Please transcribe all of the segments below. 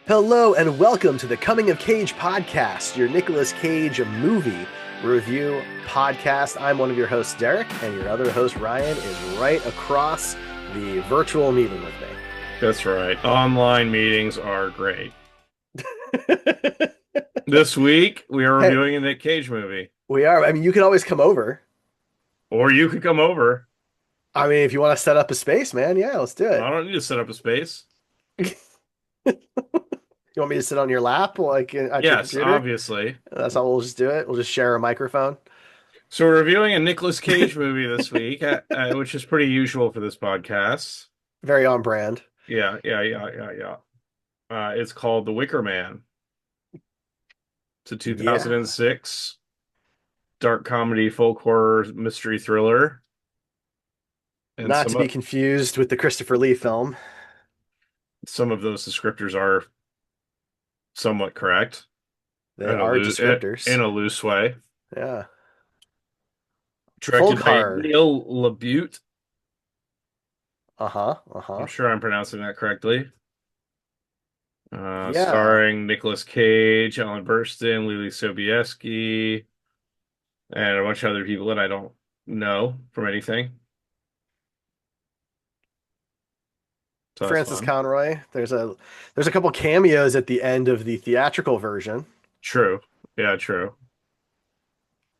Hello and welcome to the Coming of Cage podcast, your Nicolas Cage movie review podcast. I'm one of your hosts, Derek, and your other host, Ryan, is right across the virtual meeting with me. That's right. Online meetings are great. This week, we are Hey, reviewing a Nick Cage movie. we are. I mean, you can always come over. Or you could come over. I mean, if you want to set up a space, man, yeah, let's do I it. don't need to set up a space. You want me to sit on your lap, like at your Yes, computer? obviously. That's how we'll just do it. We'll just share a microphone. So we're reviewing a Nicolas Cage movie this week, which is pretty usual for this podcast. Very on brand. Yeah. It's called The Wicker Man. It's a Yeah. 2006 dark comedy, folk horror, mystery thriller. And Not to be confused with the Christopher Lee film. some of those descriptors are somewhat correct. They are descriptors. In a loose way. Yeah. Folk Directed by horror. Neil LaBute. Uh-huh. I'm Uh-huh. sure I'm pronouncing that correctly. Yeah. Starring Nicolas Cage, Ellen Burstyn, Leelee Sobieski, and a bunch of other people that I don't know from anything. So that's Francis fun. Conroy. There's a couple cameos at the end of the theatrical version. True. Yeah, true.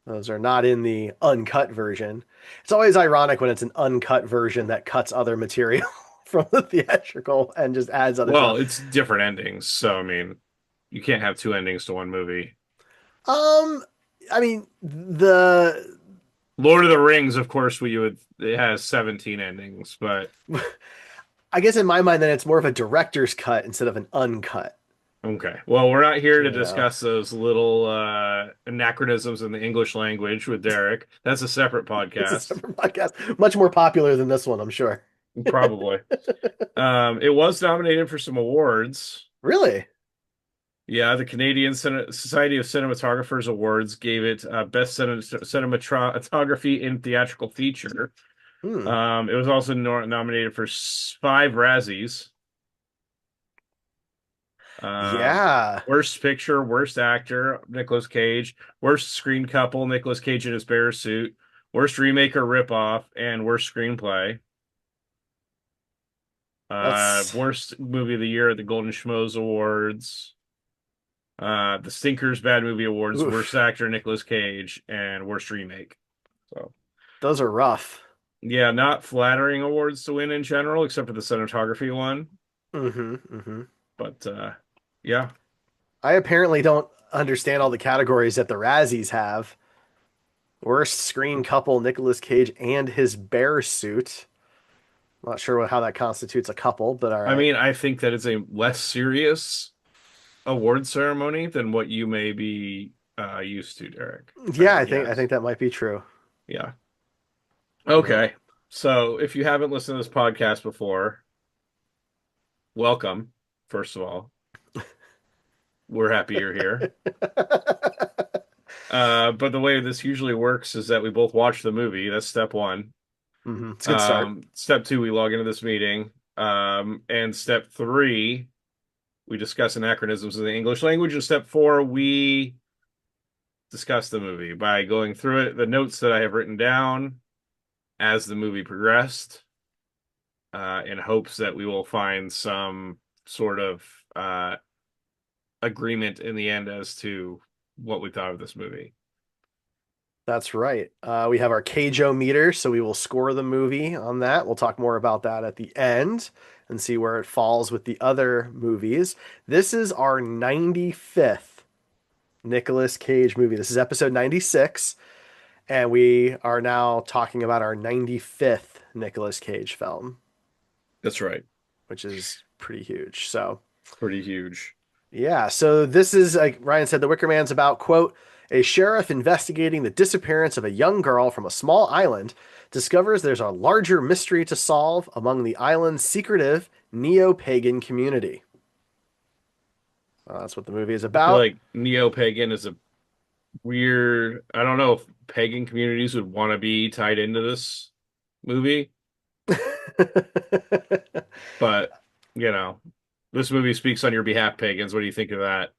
Those are not in the uncut version. It's always ironic when it's an uncut version that cuts other material from the theatrical and just adds other Well, stuff. it's different endings, so I mean, you can't have two endings to one movie. Um, I mean, the Lord of the Rings, of course, it has 17 endings, but I guess in my mind then it's more of a director's cut instead of an uncut, okay. Well, we're not here to you know. discuss those little anachronisms in the English language with Derek. That's a separate It's a podcast, separate podcast, much more popular than this one, I'm sure. probably. It was nominated for some awards. Really? Yeah, the Canadian Society of Cinematographers Awards gave it Best Cinematography in Theatrical Feature. Hmm. It was also nominated for five Razzies. Um, Yeah. Worst picture, worst actor, Nicolas Cage. Worst screen couple, Nicolas Cage in his bear suit. Worst remake or ripoff, and worst screenplay. That's Worst movie of the year at the Golden Schmoes Awards. The Stinkers Bad Movie Awards, worst oof. actor, Nicolas Cage, and worst remake. So, Those are rough. yeah, not flattering awards to win in general, except for the cinematography one. Mm-hmm. Mm-hmm. But yeah, I apparently don't understand all the categories that the Razzies have. Worst screen couple, Nicolas Cage and his bear suit. Not sure how that constitutes a couple, but all I right. mean, I think that it's a less serious award ceremony than what you may be used to, Derek. I Yeah, would I think guess. that might be true. Yeah. Yep. Okay. So if you haven't listened to this podcast before, welcome. First of all, we're happy you're here. But the way this usually works is that we both watch the movie. That's step one. It's a good start. Step two, we log into this meeting. And step three, we discuss anachronisms in the English language. And step four, we discuss the movie by going through it, the notes that I have written down as the movie progressed, in hopes that we will find some sort of uh, agreement in the end as to what we thought of this movie. That's right. We have our Keijo meter, so we will score the movie on that. We'll talk more about that at the end and see where it falls with the other movies. This is our 95th Nicolas Cage movie. This is episode 96, and we are now talking about our 95th Nicolas Cage film, That's right. which is pretty huge. So, Pretty huge. yeah, so this is like Ryan said, The Wicker Man's about, quote, a sheriff investigating the disappearance of a young girl from a small island discovers there's a larger mystery to solve among the island's secretive neo-pagan community. That's what the movie is I feel about. like neo-pagan is a weird, I don't know if pagan communities would want to be tied into this movie, but you know, This movie speaks on your behalf, pagans. What do you think of that?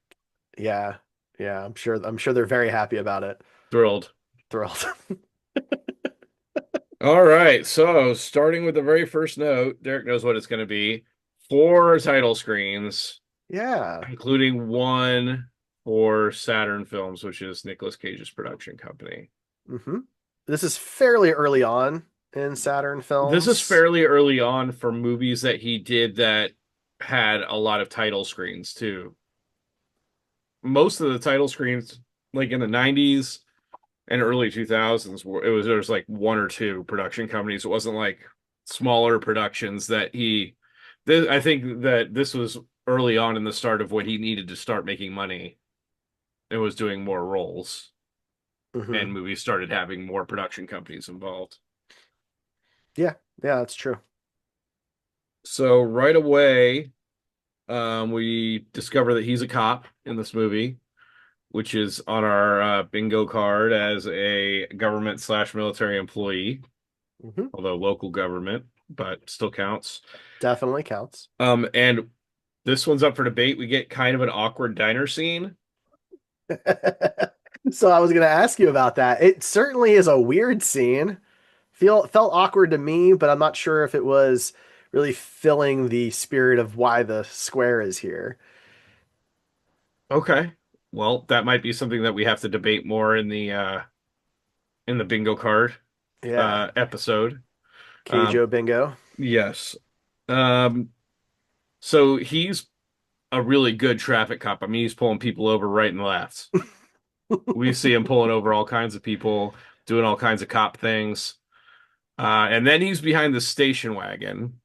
Yeah. Yeah, I'm sure they're very happy about it. Thrilled. Thrilled. All right, so starting with the very first note, Derek knows what it's going to be. Four title screens, Yeah. including one for Saturn Films, which is Nicolas Cage's production company. hmm This is fairly early on in Saturn This is films. fairly early on for movies that he did that had a lot of title screens too. Most of the title screens, like in the 90s and early 2000s, there was like one or two production companies. It wasn't like smaller productions that I think that this was early on in the start of when he needed to start making money and was doing more roles, hmm and movies started having more production companies involved. Yeah, yeah, that's true. So right away, we discover that he's a cop in this movie, which is on our bingo card as a government slash military employee, hmm although local government, but still counts. Definitely counts. And this one's up for debate. We get kind of an awkward diner scene. So I was going to ask you about that. It certainly is a weird scene. Felt awkward to me, but I'm not sure if it was really filling the spirit of why the square is here. Okay. Well, that might be something that we have to debate more in the bingo card Yeah, episode. Um, Keijo bingo. yes. Um, so he's a really good traffic cop. I mean, he's pulling people over right and left. We see him pulling over all kinds of people, doing all kinds of cop things. And then he's behind the station wagon,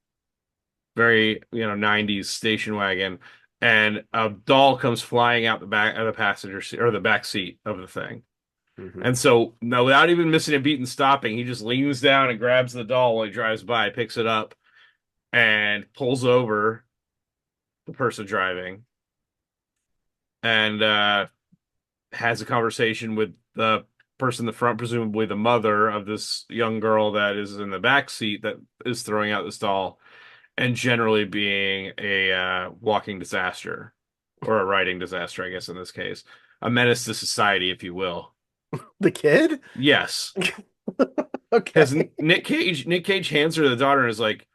very, 90s station wagon, and a doll comes flying out the back of the passenger seat or the back seat of the thing. hmm And so, no, without even missing a beat and stopping, he just leans down and grabs the doll while he drives by, picks it up, and pulls over the person driving and has a conversation with the person in the front, presumably the mother of this young girl that is in the back seat that is throwing out this doll, and generally being a walking disaster or a writing disaster, I guess in this case, a menace to society, if you will. The kid? Yes, because Okay. Nick Cage hands her the daughter and is like,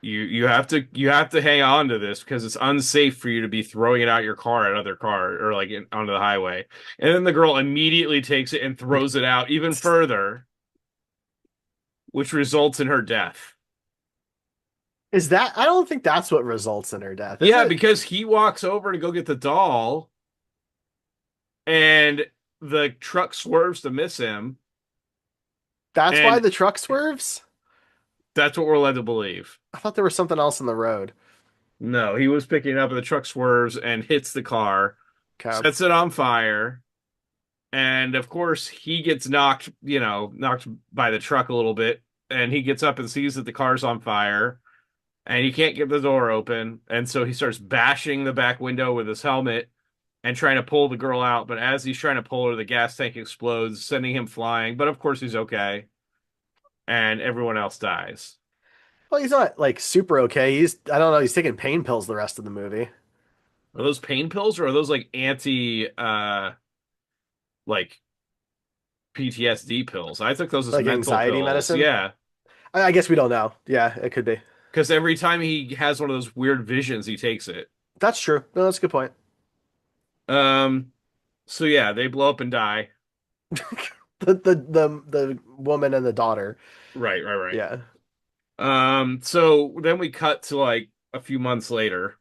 you have to hang on to this because it's unsafe for you to be throwing it out your car at other car or like onto the highway. And then the girl immediately takes it and throws it out even further, which results in her death. Is that, I don't think that's what results in her death, is Yeah, it? because he walks over to go get the doll and the truck swerves to miss him, That's why and the truck swerves? that's what we're led to believe. I thought there was something else in the road. No, he was picking up and the truck swerves and hits the car, Okay. sets it on fire. And of course, he gets knocked by the truck a little bit. And he gets up and sees that the car's on fire and he can't get the door open. And so he starts bashing the back window with his helmet and trying to pull the girl out. But as he's trying to pull her, the gas tank explodes, sending him flying. But of course, he's okay. And everyone else dies. Well, he's not like super okay. I don't know, he's taking pain pills the rest of the movie. Are those pain pills or are those like like PTSD pills? I took those as Like mental anxiety pills. medicine. Yeah. I guess we don't know. Yeah, it could be. Because every time he has one of those weird visions, he takes it. That's true. No, that's a good point. Um, so yeah, they blow up and die. The woman and the daughter. Right, right, right. Yeah. So then we cut to like a few months later,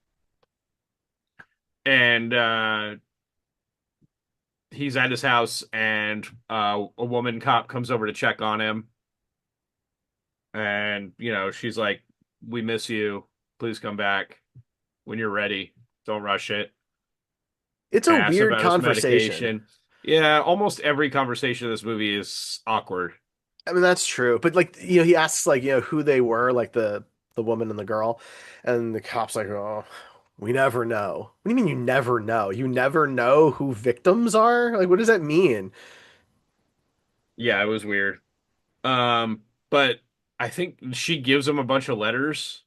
and he's at his house, and a woman cop comes over to check on him, and she's like, "We miss you. Please come back when you're ready. Don't rush it." It's a Asks weird about his conversation. medication. Yeah, almost every conversation in this movie is awkward. I mean, that's true. But like, he asks like, who they were, like the woman and the girl, and the cop's like, "Oh, we never know." What do you mean you never know? You never know who victims are? Like, what does that mean? Yeah, it was weird. But I think she gives him a bunch of letters.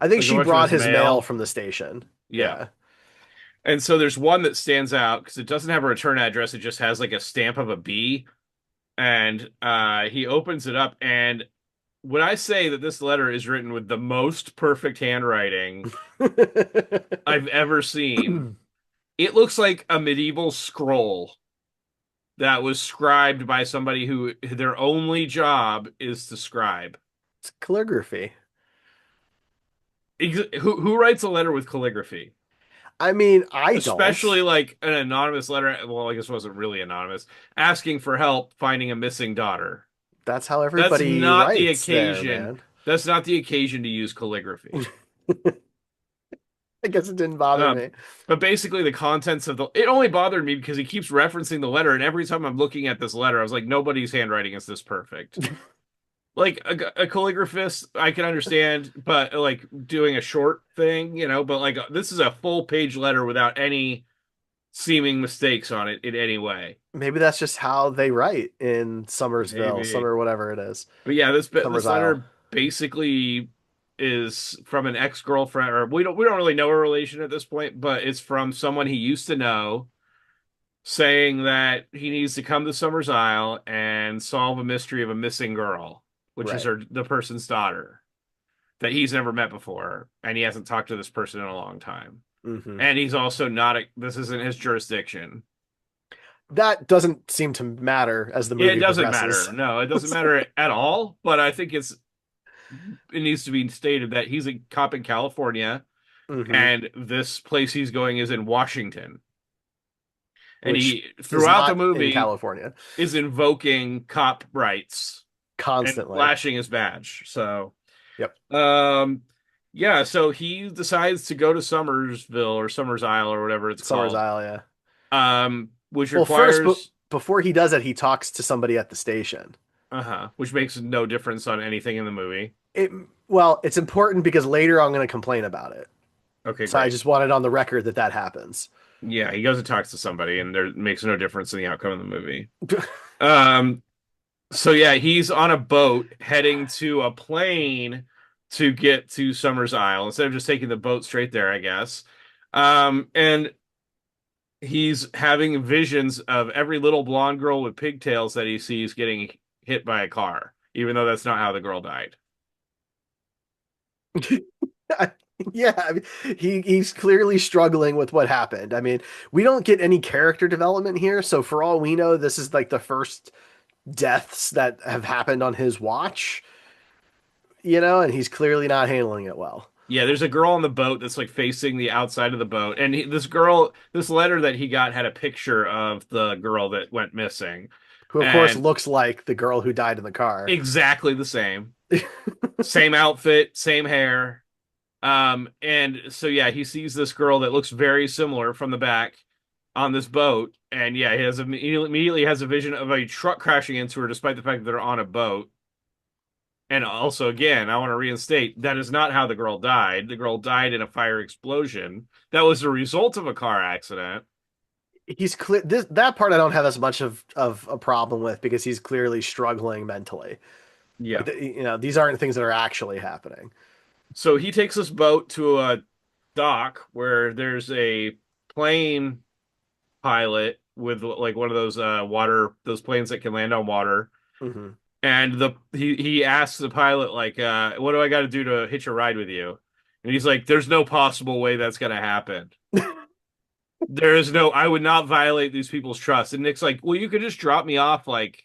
I think like a she bunch of brought his his mail mail. from the station. Yeah. Yeah. And so there's one that stands out because it doesn't have a return address. It just has like a stamp of a bee. And he opens it up. And when I say that this letter is written with the most perfect handwriting I've ever seen, it looks like a medieval scroll that was scribed by somebody who their only job is to scribe. It's calligraphy. Who writes a letter with calligraphy? I mean, I Especially don't. like an anonymous letter. Well, I guess it wasn't really anonymous, asking for help finding a missing daughter. That's how That's everybody not the writes there, occasion. man. That's not the occasion to use calligraphy. I guess it didn't bother Um, me. but basically, the contents of the it only bothered me because he keeps referencing the letter, and every time I'm looking at this letter, I was like, nobody's handwriting is this perfect. Like a calligraphist, I can understand, but like doing a short thing, but like this is a full page letter without any seeming mistakes on it in any way. Maybe that's just how they write in Summersville, Maybe. Summer, whatever it is. But yeah, Summer's this Isle. letter basically is from an ex-girlfriend, or we don't really know a relation at this point, but it's from someone he used to know saying that he needs to come to Summer's Isle and solve a mystery of a missing girl, which is Right. the person's daughter that he's never met before, and he hasn't talked to this person in a long time. Hmm. And he's also not this isn't his jurisdiction. That doesn't seem to matter as the It movie doesn't matter. progresses. No, it doesn't matter at all. But I think it needs to be stated that he's a cop in California, Hmm. and this place he's going is in Washington. And Which he, is throughout the not in movie, California is invoking cop rights and constantly. flashing his badge. So, Yep. um, yeah, so he decides to go to Summersville or Summers Isle or whatever it's Summer's called, Isle, yeah. which Well, first, but requires, before he does it, he talks to somebody at the station. which makes no difference on anything in the movie. It well, it's important because later I'm going to complain about it. Okay, So I great. just wanted on the record that that happens. Yeah, he goes and talks to somebody, and there makes no difference in the outcome of the movie. Um, so yeah, he's on a boat heading to a plane to get to Summers Isle instead of just taking the boat straight there, I guess. And he's having visions of every little blonde girl with pigtails that he sees getting hit by a car, even though that's not how the girl died. Yeah, I mean, he's clearly struggling with what happened. I mean, we don't get any character development here, so for all we know, this is like the first deaths that have happened on his watch, and he's clearly not handling it well. Yeah, there's a girl on the boat that's like facing the outside of the boat, and this letter that he got had a picture of the girl that went missing, Who, of course, and looks like the girl who died in the car. exactly the same outfit, same hair. And so yeah, he sees this girl that looks very similar from the back on this boat, and yeah, he has immediately has a vision of a truck crashing into her, despite the fact that they're on a boat. And also, again, I want to reinstate that is not how the girl died. The girl died in a fire explosion. That was the result of a car accident. He's clear this that part I don't have as much of a problem with because he's clearly struggling mentally. Like Yeah. these aren't things that are actually happening. So he takes this boat to a dock where there's a plane pilot with like one of those those planes that can land on water. Hmm. And he asks the pilot like, what do I got to do to hitch a ride with you? And he's like, there's no possible way that's gonna happen. There is no, I would not violate these people's trust. And Nick's like, well, you could just drop me off like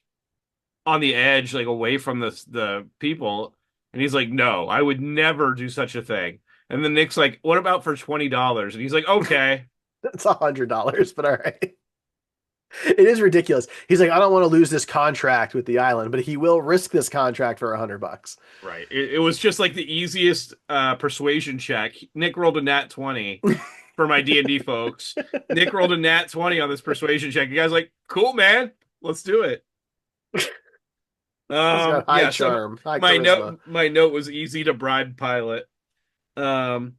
on the edge, like away from the people. And he's like, no, I would never do such a thing. And then Nick's like, what about for $20? And he's like, okay. That's $100, but all right. It is ridiculous. He's like, I don't want to lose this contract with the island, but he will risk this contract for $100. Right. It was just like the easiest persuasion check. Nick rolled a nat 20 for my D&D folks. Nick rolled a nat 20 on this persuasion check. You guys like, cool, man. Let's do it. He's got high Yeah, so charm, high charisma. my note was easy to bribe pilot. Um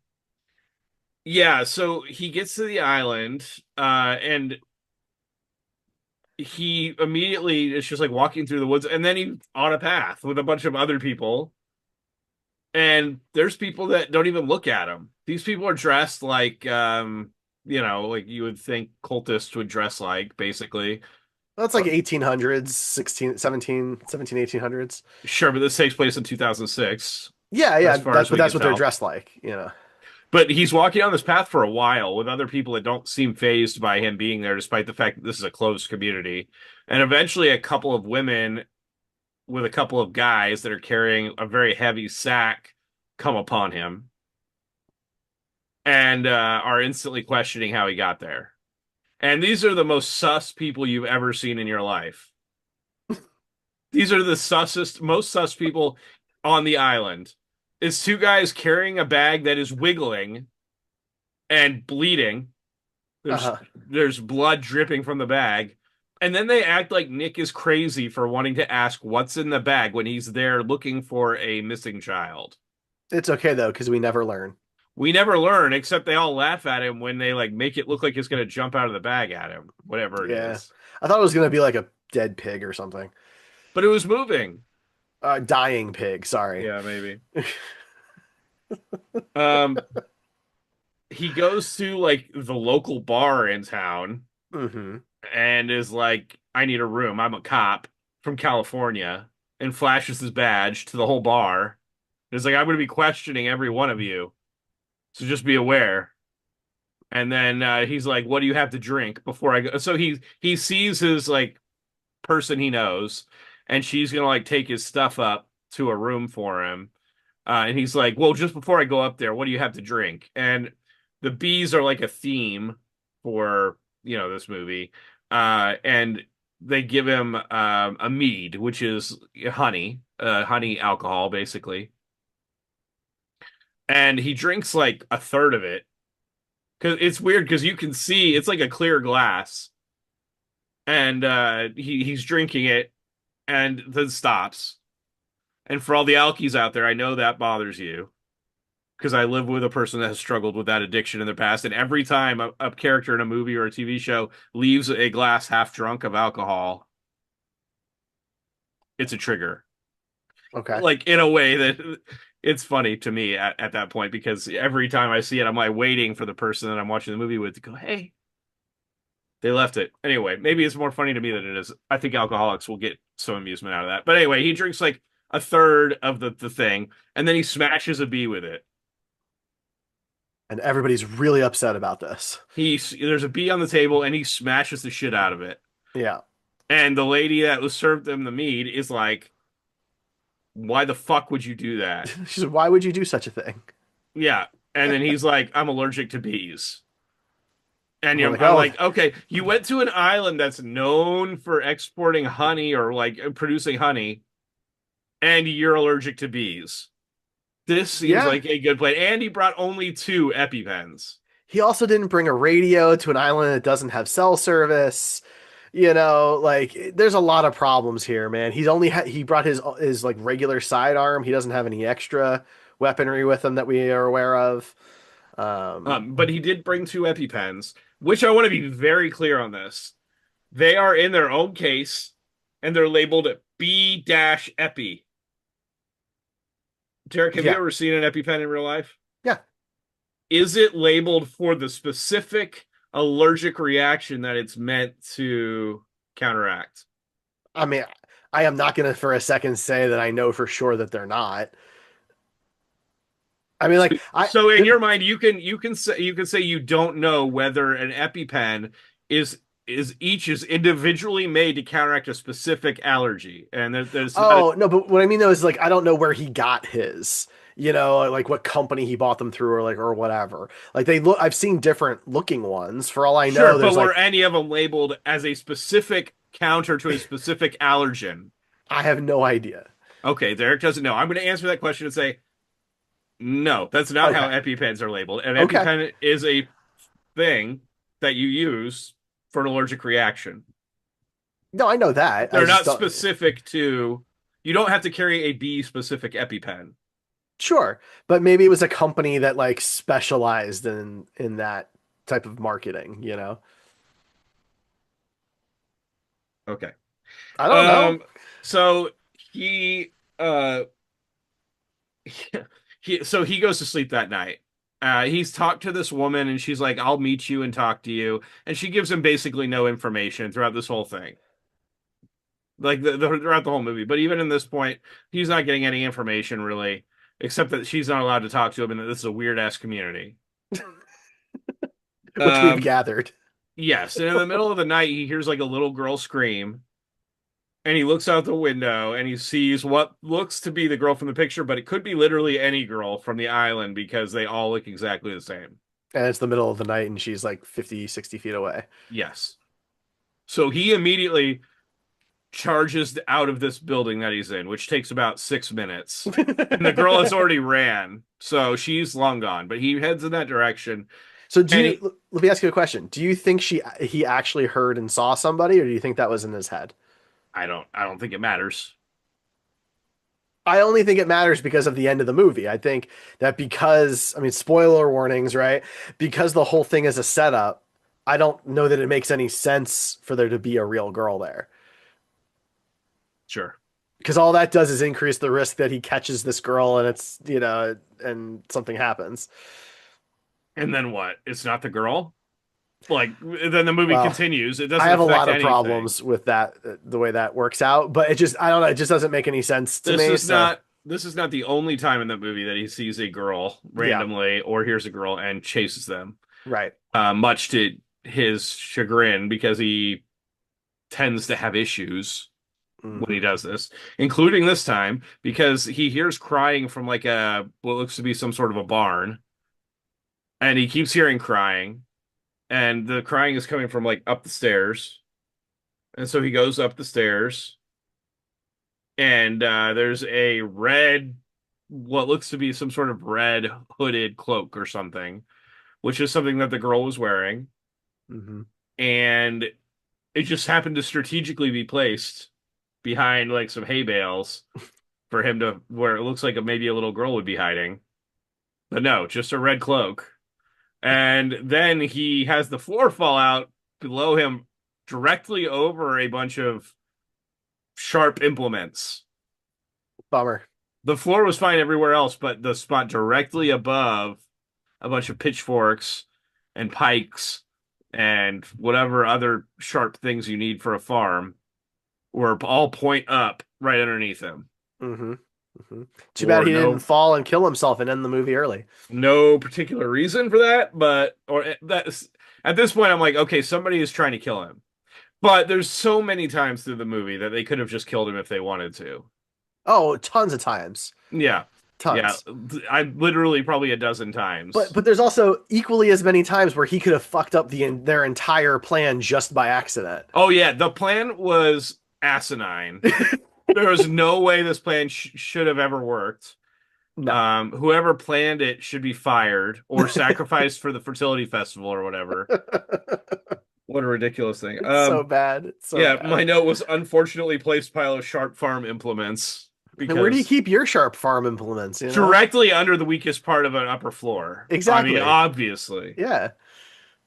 yeah, so he gets to the island and he immediately is just like walking through the woods and then he's on a path with a bunch of other people And there's people that don't even look at him. These people are dressed like, like you would think cultists would dress like, basically. That's like 1800s, 16, 17, 17, 1800s. Sure, but this takes place in 2006, Yeah, yeah, as far as but we that's can what they're tell. dressed like, you know. But he's walking on this path for a while with other people that don't seem phased by him being there, despite the fact that this is a closed community. And eventually, a couple of women with a couple of guys that are carrying a very heavy sack come upon him and are instantly questioning how he got there. And these are the most sus people you've ever seen in your life. These are the sussest, most sus people on the island. It's two guys carrying a bag that is wiggling and bleeding. There's Uh-huh. there's blood dripping from the bag. And then they act like Nick is crazy for wanting to ask what's in the bag when he's there looking for a missing child. It's okay though, because we never learn. We never learn, except they all laugh at him when they like make it look like it's gonna jump out of the bag at him, whatever it Yeah. is. I thought it was gonna be like a dead pig or something. But it was moving. Dying pig, sorry. Yeah, maybe. Um, he goes to like the local bar in town Hmm. and is like, I need a room. I'm a cop from California, and flashes his badge to the whole bar. It's like, I'm going to be questioning every one of you. So just be aware. And then he's like, what do you have to drink before I go? So he sees his like person he knows, and she's going to like take his stuff up to a room for him. And he's like, well, just before I go up there, what do you have to drink? And the bees are like a theme for, this movie. And they give him a mead, which is honey alcohol, basically. And he drinks like a third of it. Cause it's weird because you can see it's like a clear glass. And he's drinking it and then stops. And for all the alkies out there, I know that bothers you, because I live with a person that has struggled with that addiction in the past. And every time a character in a movie or a TV show leaves a glass half drunk of alcohol, it's a trigger. Okay. Like in a way that it's funny to me at that point, because every time I see it, I'm like waiting for the person that I'm watching the movie with to go, hey, they left it. Anyway, maybe it's more funny to me than it is. I think alcoholics will get some amusement out of that. But anyway, he drinks like a third of the thing, and then he smashes a bee with it. And everybody's really upset about this. There's a bee on the table, and he smashes the shit out of it. Yeah. And the lady that was served them the mead is like, "Why the fuck would you do that?" She said, why would you do such a thing? Yeah, and then he's like, "I'm allergic to bees." And And we're like, I'm oh, like, "Okay, you went to an island that's known for exporting honey or like producing honey, and you're allergic to bees. This seems yeah. like a good plan." And he brought only two EpiPens. He also didn't bring a radio to an island that doesn't have cell service. You know, like there's a lot of problems here, man. He brought his like regular sidearm. He doesn't have any extra weaponry with him that we are aware of. But he did bring two EpiPens, which I want to be very clear on this. They are in their own case, and they're labeled B-Epi. Derek, have you Yeah, ever seen an EpiPen in real life? yeah. Is it labeled for the specific allergic reaction that it's meant to counteract? I mean, I am not gonna for a second say that I know for sure that they're not. I mean, So, like so in your mind, you can say you don't know whether an EpiPen is each is individually made to counteract a specific allergy, and there's not. oh no, but what I mean though is like I don't know where he got his. You know, like what company he bought them through, or whatever. Like they look, I've seen different looking ones. For all I Sure, know, but there's were like any of them labeled as a specific counter to a specific allergen? I have no idea. Okay, Derek doesn't know. I'm going to answer that question and say no. That's not how Okay, EpiPens are labeled. An okay. EpiPen is a thing that you use for an allergic reaction. No, I know that. I They're just not don't. specific to. You don't have to carry a B specific EpiPen. Sure, but maybe it was a company that like specialized in that type of marketing. You know, Okay. I don't know. Um. So he uh So he goes to sleep that night. He's talked to this woman, and she's like, "I'll meet you and talk to you," and she gives him basically no information throughout this whole thing, like throughout the whole movie. But even in this point, he's not getting any information really, except that she's not allowed to talk to him, and that this is a weird ass community. which we've Um, gathered. yes, and in the middle of the night, he hears like a little girl scream, and he looks out the window and he sees what looks to be the girl from the picture, but it could be literally any girl from the island because they all look exactly the same. And it's the middle of the night and she's like 50, 60 feet away. Yes. So he immediately charges out of this building that he's in, which takes about 6 minutes. And the girl has already ran, so she's long gone. But he heads in that direction, So and he, let me ask you a question. Do you think he actually heard and saw somebody, or do you think that was in his head? I don't think it matters. I only think it matters because of the end of the movie. I think that because, I mean, spoiler warnings, right? Because the whole thing is a setup, I don't know that it makes any sense for there to be a real girl there. Sure. Because all that does is increase the risk that he catches this girl and it's, and something happens. And then what? It's not the girl? Like, then the movie Well, continues. It I doesn't have a affect lot of anything. problems with that, the way that works out, but it just, I don't know, it just doesn't make any sense to This me. is So, not this is not the only time in that movie that he sees a girl yeah, randomly or hears a girl and chases them. right. Much to his chagrin, because he tends to have issues when he Hmm. does this, including this time because he hears crying from like a what looks to be some sort of a barn, and he keeps hearing crying, and the crying is coming from like up the stairs, and so he goes up the stairs, and there's a red, what looks to be some sort of red hooded cloak or something, which is something that the girl was wearing, Hmm. and it just happened to strategically be placed behind like some hay bales for him to where it looks like maybe a little girl would be hiding. But no, just a red cloak. And then he has the floor fall out below him directly over a bunch of sharp implements. Bummer. The floor was fine everywhere else, but the spot directly above a bunch of pitchforks and pikes and whatever other sharp things you need for a farm were all point up right underneath him. Hmm. Hmm. Too bad For he didn't no fall and kill himself and end the movie early. no particular reason for that, but or that's at this point I'm like, okay, somebody is trying to kill him. But there's so many times through the movie that they could have just killed him if they wanted to. Oh, tons of times. Yeah. Yeah, Tons. I literally probably a dozen times. But there's also equally as many times where he could have fucked up their entire plan just by accident. Oh yeah, the plan was asinine. There was no way this plan should have ever worked. No. Whoever planned it should be fired or sacrificed for the fertility festival or whatever. What a ridiculous thing. It's so bad. It's so Yeah, bad. my note was unfortunately placed pile of sharp farm implements And where do you because keep your sharp farm implements, you know? directly under the weakest part of an upper floor. I mean, Exactly. obviously. Yeah.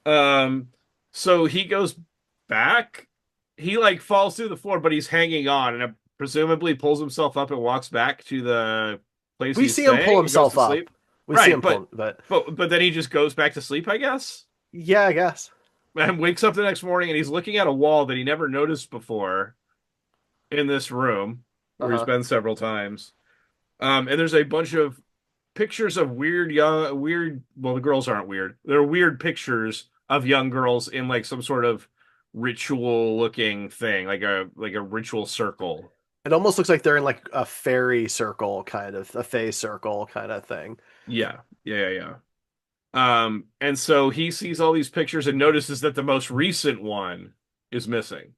Um, so he goes back. He like falls through the floor, but he's hanging on and presumably pulls himself up and walks back to the place We he's see him pull staying and goes himself to up. sleep. We see Right, him but pull, but but then he just goes back to sleep, I guess, yeah, I guess. and wakes up the next morning and he's looking at a wall that he never noticed before in this room where he's Uh-huh. been several times. And there's a bunch of pictures of weird. Well, the girls aren't weird. They're weird pictures of young girls in like some sort of ritual looking thing, like a ritual circle. It almost looks like they're in like a fairy circle, kind of a fey circle kind of thing. Yeah, yeah, yeah, yeah. And so he sees all these pictures and notices that the most recent one is missing.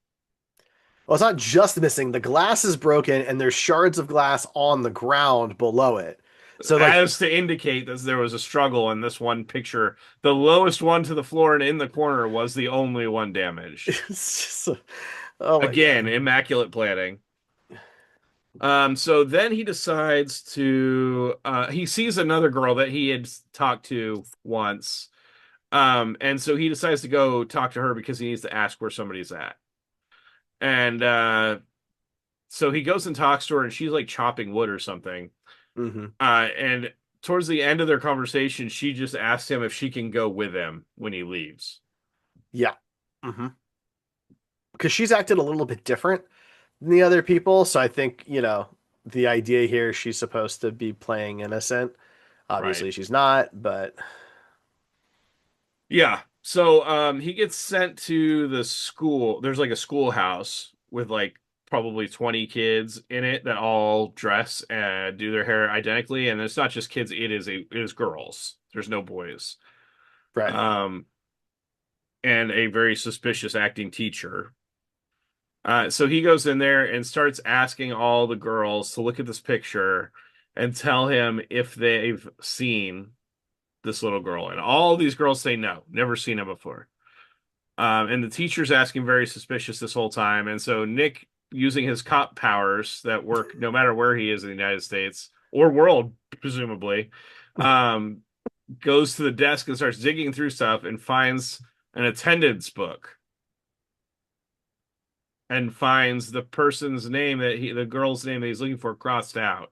Well, it's not just missing. The glass is broken and there's shards of glass on the ground below it. So like As to indicate that there was a struggle in this one picture, the lowest one to the floor and in the corner was the only one damaged. it's just, oh my Again, God. immaculate planning. So then he decides to he sees another girl that he had talked to once. And so he decides to go talk to her because he needs to ask where somebody's at. And so he goes and talks to her and she's like chopping wood or something. Hmm. And towards the end of their conversation, she just asks him if she can go with him when he leaves. Yeah. Hmm. Because she's acted a little bit different than the other people, so I think, the idea here she's supposed to be playing innocent. Right. Obviously, she's not, but Yeah. So he gets sent to the school. There's like a schoolhouse with like probably 20 kids in it that all dress and do their hair identically. And it's not just kids, it is girls. There's no boys. right. Um, and a very suspicious acting teacher. So he goes in there and starts asking all the girls to look at this picture and tell him if they've seen this little girl. And all these girls say no, never seen him before. And the teacher's asking very suspicious this whole time. And so Nick, using his cop powers that work no matter where he is in the United States or world, presumably, um, goes to the desk and starts digging through stuff and finds an attendance book and finds the person's name the girl's name that he's looking for crossed out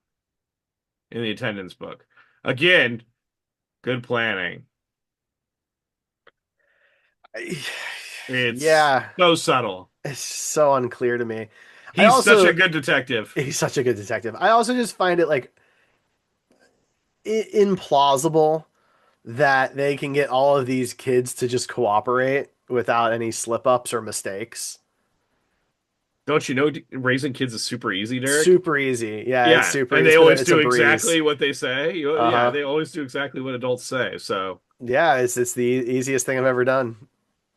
in the attendance book. Again, good planning. It's Yeah, so subtle. it's so unclear to me. I He's such a also, good detective. he's such a good detective. I also just find it like implausible that they can get all of these kids to just cooperate without any slip ups or mistakes. Don't you know raising kids is super easy, Derek? Super easy. Yeah, Yeah, and they it's been always it's a do breeze. exactly what they say. Yeah, Uh-huh. they always do exactly what adults say. So, Yeah, it's the easiest thing I've ever done.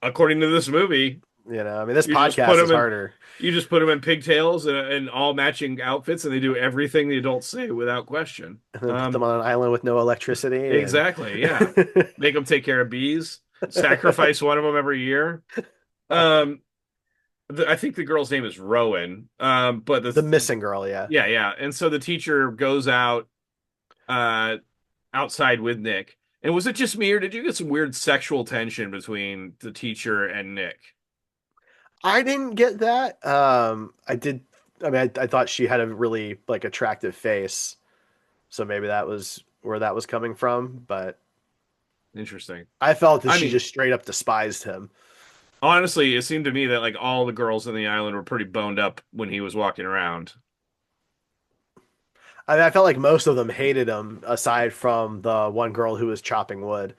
according to this movie, I mean, this you just put podcast is them in harder. you just put them in pigtails and all matching outfits, and they do everything the adults say without question. And then put them on an island with no electricity and Exactly. Yeah, make them take care of bees. Sacrifice one of them every year. Um, I think the girl's name is Rowan. But the missing girl, yeah. yeah, yeah, and so the teacher goes out uh outside with Nick. And was it just me, or did you get some weird sexual tension between the teacher and Nick? I didn't get that. I did. I mean, I thought she had a really like attractive face, so maybe that was where that was coming from. But Interesting. I felt that I she mean, just straight up despised him. honestly, it seemed to me that like all the girls in the island were pretty boned up when he was walking around. I mean, I felt like most of them hated him, aside from the one girl who was chopping wood.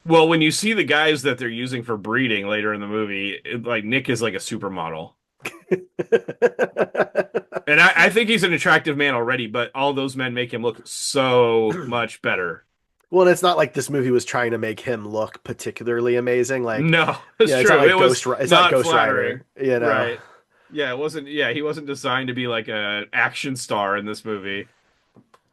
Well, when you see the guys that they're using for breeding later in the movie, like Nick is like a supermodel. And I think he's an attractive man already, but all those men make him look so much better. Well, and it's not like this movie was trying to make him look particularly amazing. Like, No, it's it's not true. like It was It's not not Ghost flattering. Rider. Right. Yeah, it wasn't yeah, he wasn't designed to be like a action star in this movie.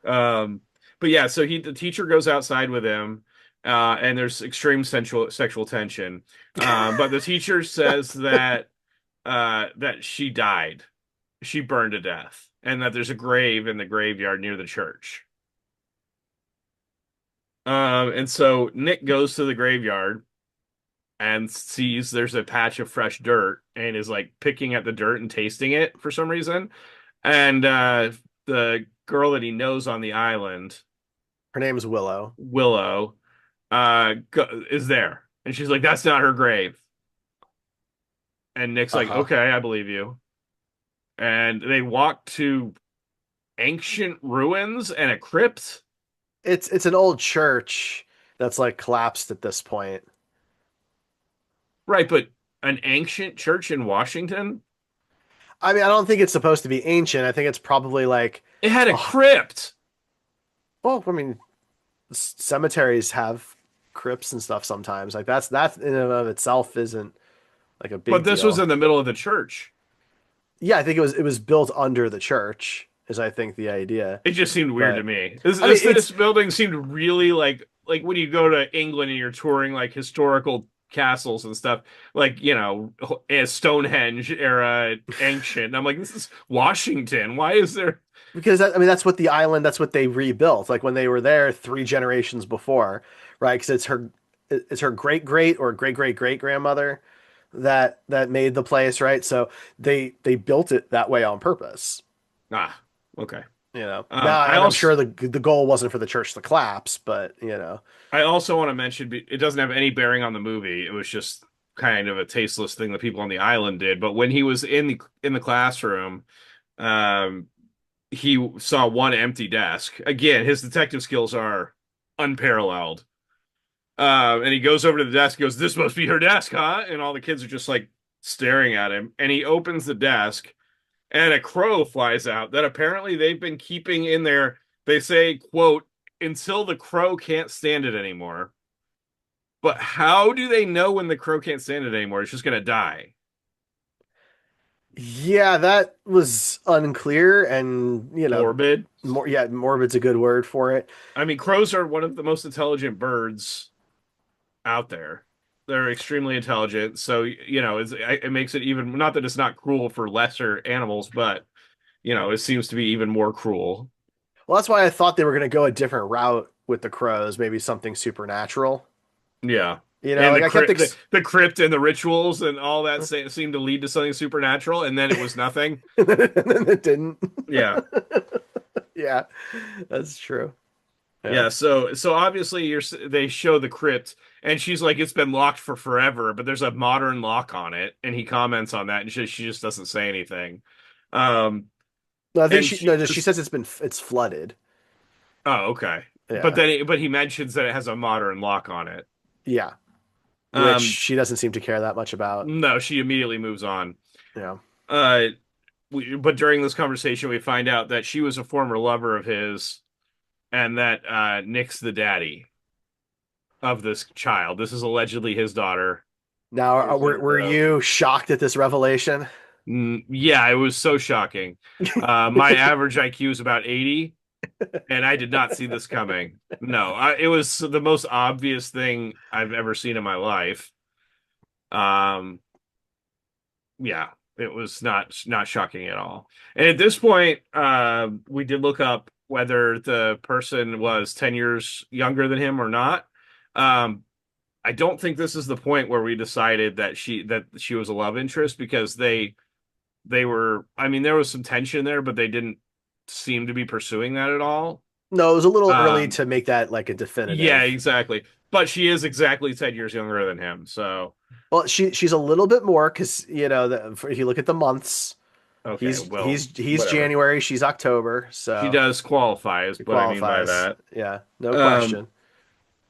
Um but yeah, so the teacher goes outside with him, and there's extreme sexual tension. But the teacher says that she died. She burned to death, and that there's a grave in the graveyard near the church. And so Nick goes to the graveyard and sees there's a patch of fresh dirt and is like picking at the dirt and tasting it for some reason. And the girl that he knows on the island, Her name's Willow. Willow, is there. And she's like, that's not her grave. And Nick's like, Uh-huh. okay, I believe you. And they walk to ancient ruins and a crypt. It's an old church that's like collapsed at this point. Right, but an ancient church in Washington? I mean, I don't think it's supposed to be ancient. I think it's probably like, It had a oh, crypt. well, I mean, cemeteries have crypts and stuff sometimes. Like that in and of itself isn't like a But big this was deal. in the middle of the church. Yeah, I think it was built under the church, is I think the idea. It just seemed weird to But me. This I mean, this this building seemed really like when you go to England and you're touring like historical castles and stuff, like Stonehenge era ancient. And I'm like, this is Washington. Why is there? because I mean that's what the island, that's what they rebuilt. Like when they were there three generations before, right? Because it's her great great or great great great grandmother that made the place, right? So they built it that way on purpose. Ah, okay. Now, I and I'm also sure the goal wasn't for the church to collapse, but I also want to mention it doesn't have any bearing on the movie. It was just kind of a tasteless thing that people on the island did. But when he was in the classroom, um, he saw one empty desk. Again, his detective skills are unparalleled. And he goes over to the desk, goes, "This must be her desk, huh?" And all the kids are just like staring at him. And he opens the desk, and a crow flies out that apparently they've been keeping in there. They say, quote, until the crow can't stand it anymore. But how do they know when the crow can't stand it anymore? It's just gonna die. yeah, that was unclear, and Morbid. morbid's a good word for it. I mean, crows are one of the most intelligent birds out there. They're extremely intelligent, so it makes it even not that it's not cruel for lesser animals, but it seems to be even more cruel. Well, that's why I thought they were going to go a different route with the crows, maybe something supernatural. Yeah. Like I kept The crypt and the rituals and all that seemed to lead to something supernatural, and then it was nothing. and then it didn't. Yeah. Yeah, that's true. Yeah. Yeah, so obviously they show the crypt and she's like it's been locked for forever, but there's a modern lock on it and he comments on that and she just doesn't say anything. Um No, I think and she she no, she just says it's flooded. oh okay. But Yeah. then but he mentions that it has a modern lock on it. Yeah. Which Um she doesn't seem to care that much about. no, she immediately moves on. Yeah. Uh but during this conversation we find out that she was a former lover of his and that Nick's the daddy of this child. This is allegedly his daughter. Now, Here's were a you shocked at this revelation? Yeah, it was so shocking. My average IQ is about 80, and I did not see this coming. No, it was the most obvious thing I've ever seen in my life. Um, yeah, it was not shocking at all. And at this point, we did look up whether the person was 10 years younger than him or not. Um, I don't think this is the point where we decided that she was a love interest because they were I mean there was some tension there but they didn't seem to be pursuing that at all. No, it was a little early um to make that like a yeah, definitive. exactly, but she is exactly 10 years younger than him, so Well, she's a little bit more because if you look at the months, okay, well, he's whatever. January, she's October, She so does qualify is it what I mean by qualifies. that. Yeah, no um question.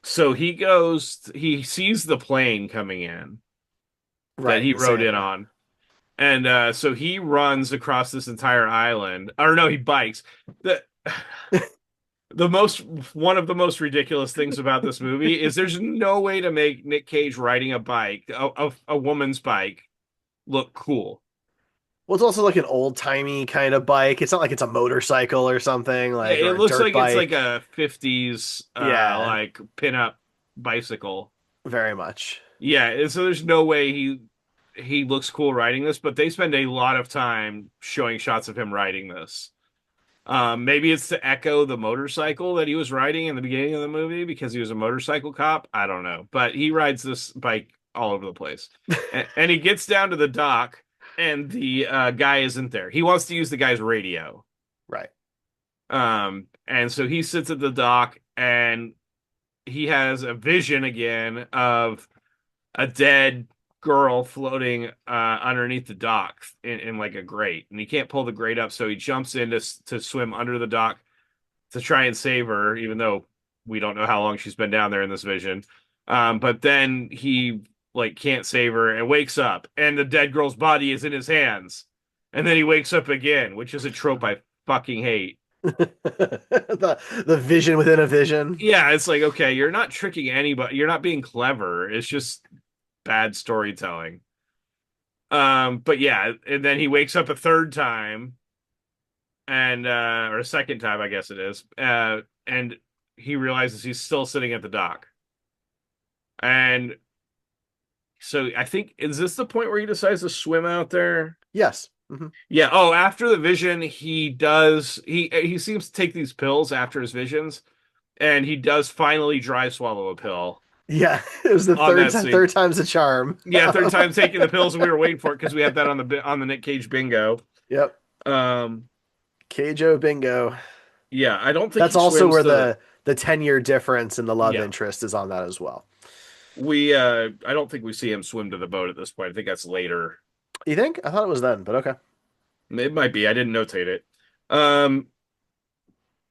so he sees the plane coming in that Right, he the rode in Santa. on, and so he runs across this entire island, or no, he bikes. The most One of the most ridiculous things about this movie is there's no way to make Nick Cage riding a bike, a woman's bike, look cool. Well, it's also like an old timey kind of bike. It's not like it's a motorcycle or something Yeah, like it or a looks dirt like it's like bike. a 50s Yeah, like pinup bicycle. very much. Yeah, and so there's no way he looks cool riding this, but they spend a lot of time showing shots of him riding this. Maybe it's to echo the motorcycle that he was riding in the beginning of the movie because he was a motorcycle cop. I don't know, but he rides this bike all over the place, and he gets down to the dock, and the guy isn't there. He wants to use the guy's radio, Right. and so he sits at the dock, and he has a vision again of a dead girl floating underneath the dock in like a grate, and he can't pull the grate up, so he jumps in to swim under the dock to try and save her, even though we don't know how long she's been down there in this vision. But then he like can't save her and wakes up, and the dead girl's body is in his hands, and then he wakes up again, which is a trope I fucking hate. The vision within a vision. Yeah, it's like okay, you're not tricking anybody, you're not being clever. It's just bad storytelling. But yeah, and then he wakes up a third time and or a second time, I guess it is. And he realizes he's still sitting at the dock. And so I think is this the point where he decides to swim out there? Yes. Hmm. Yeah. Oh, after the vision, he seems to take these pills after his visions, and he does finally dry swallow a pill Yeah, it was the on that scene. third time's a charm. Yeah, third time taking the pills, and we were waiting for it because we have that on the Nick Cage bingo. Yep. Um, Keijo bingo. Yeah, I don't think That's he also swims where to the. the 10-year difference in the love Yeah, interest is on that as well. I don't think we see him swim to the boat at this point. I think that's later. You think? I thought it was then, but okay. It might be. I didn't notate it. Um,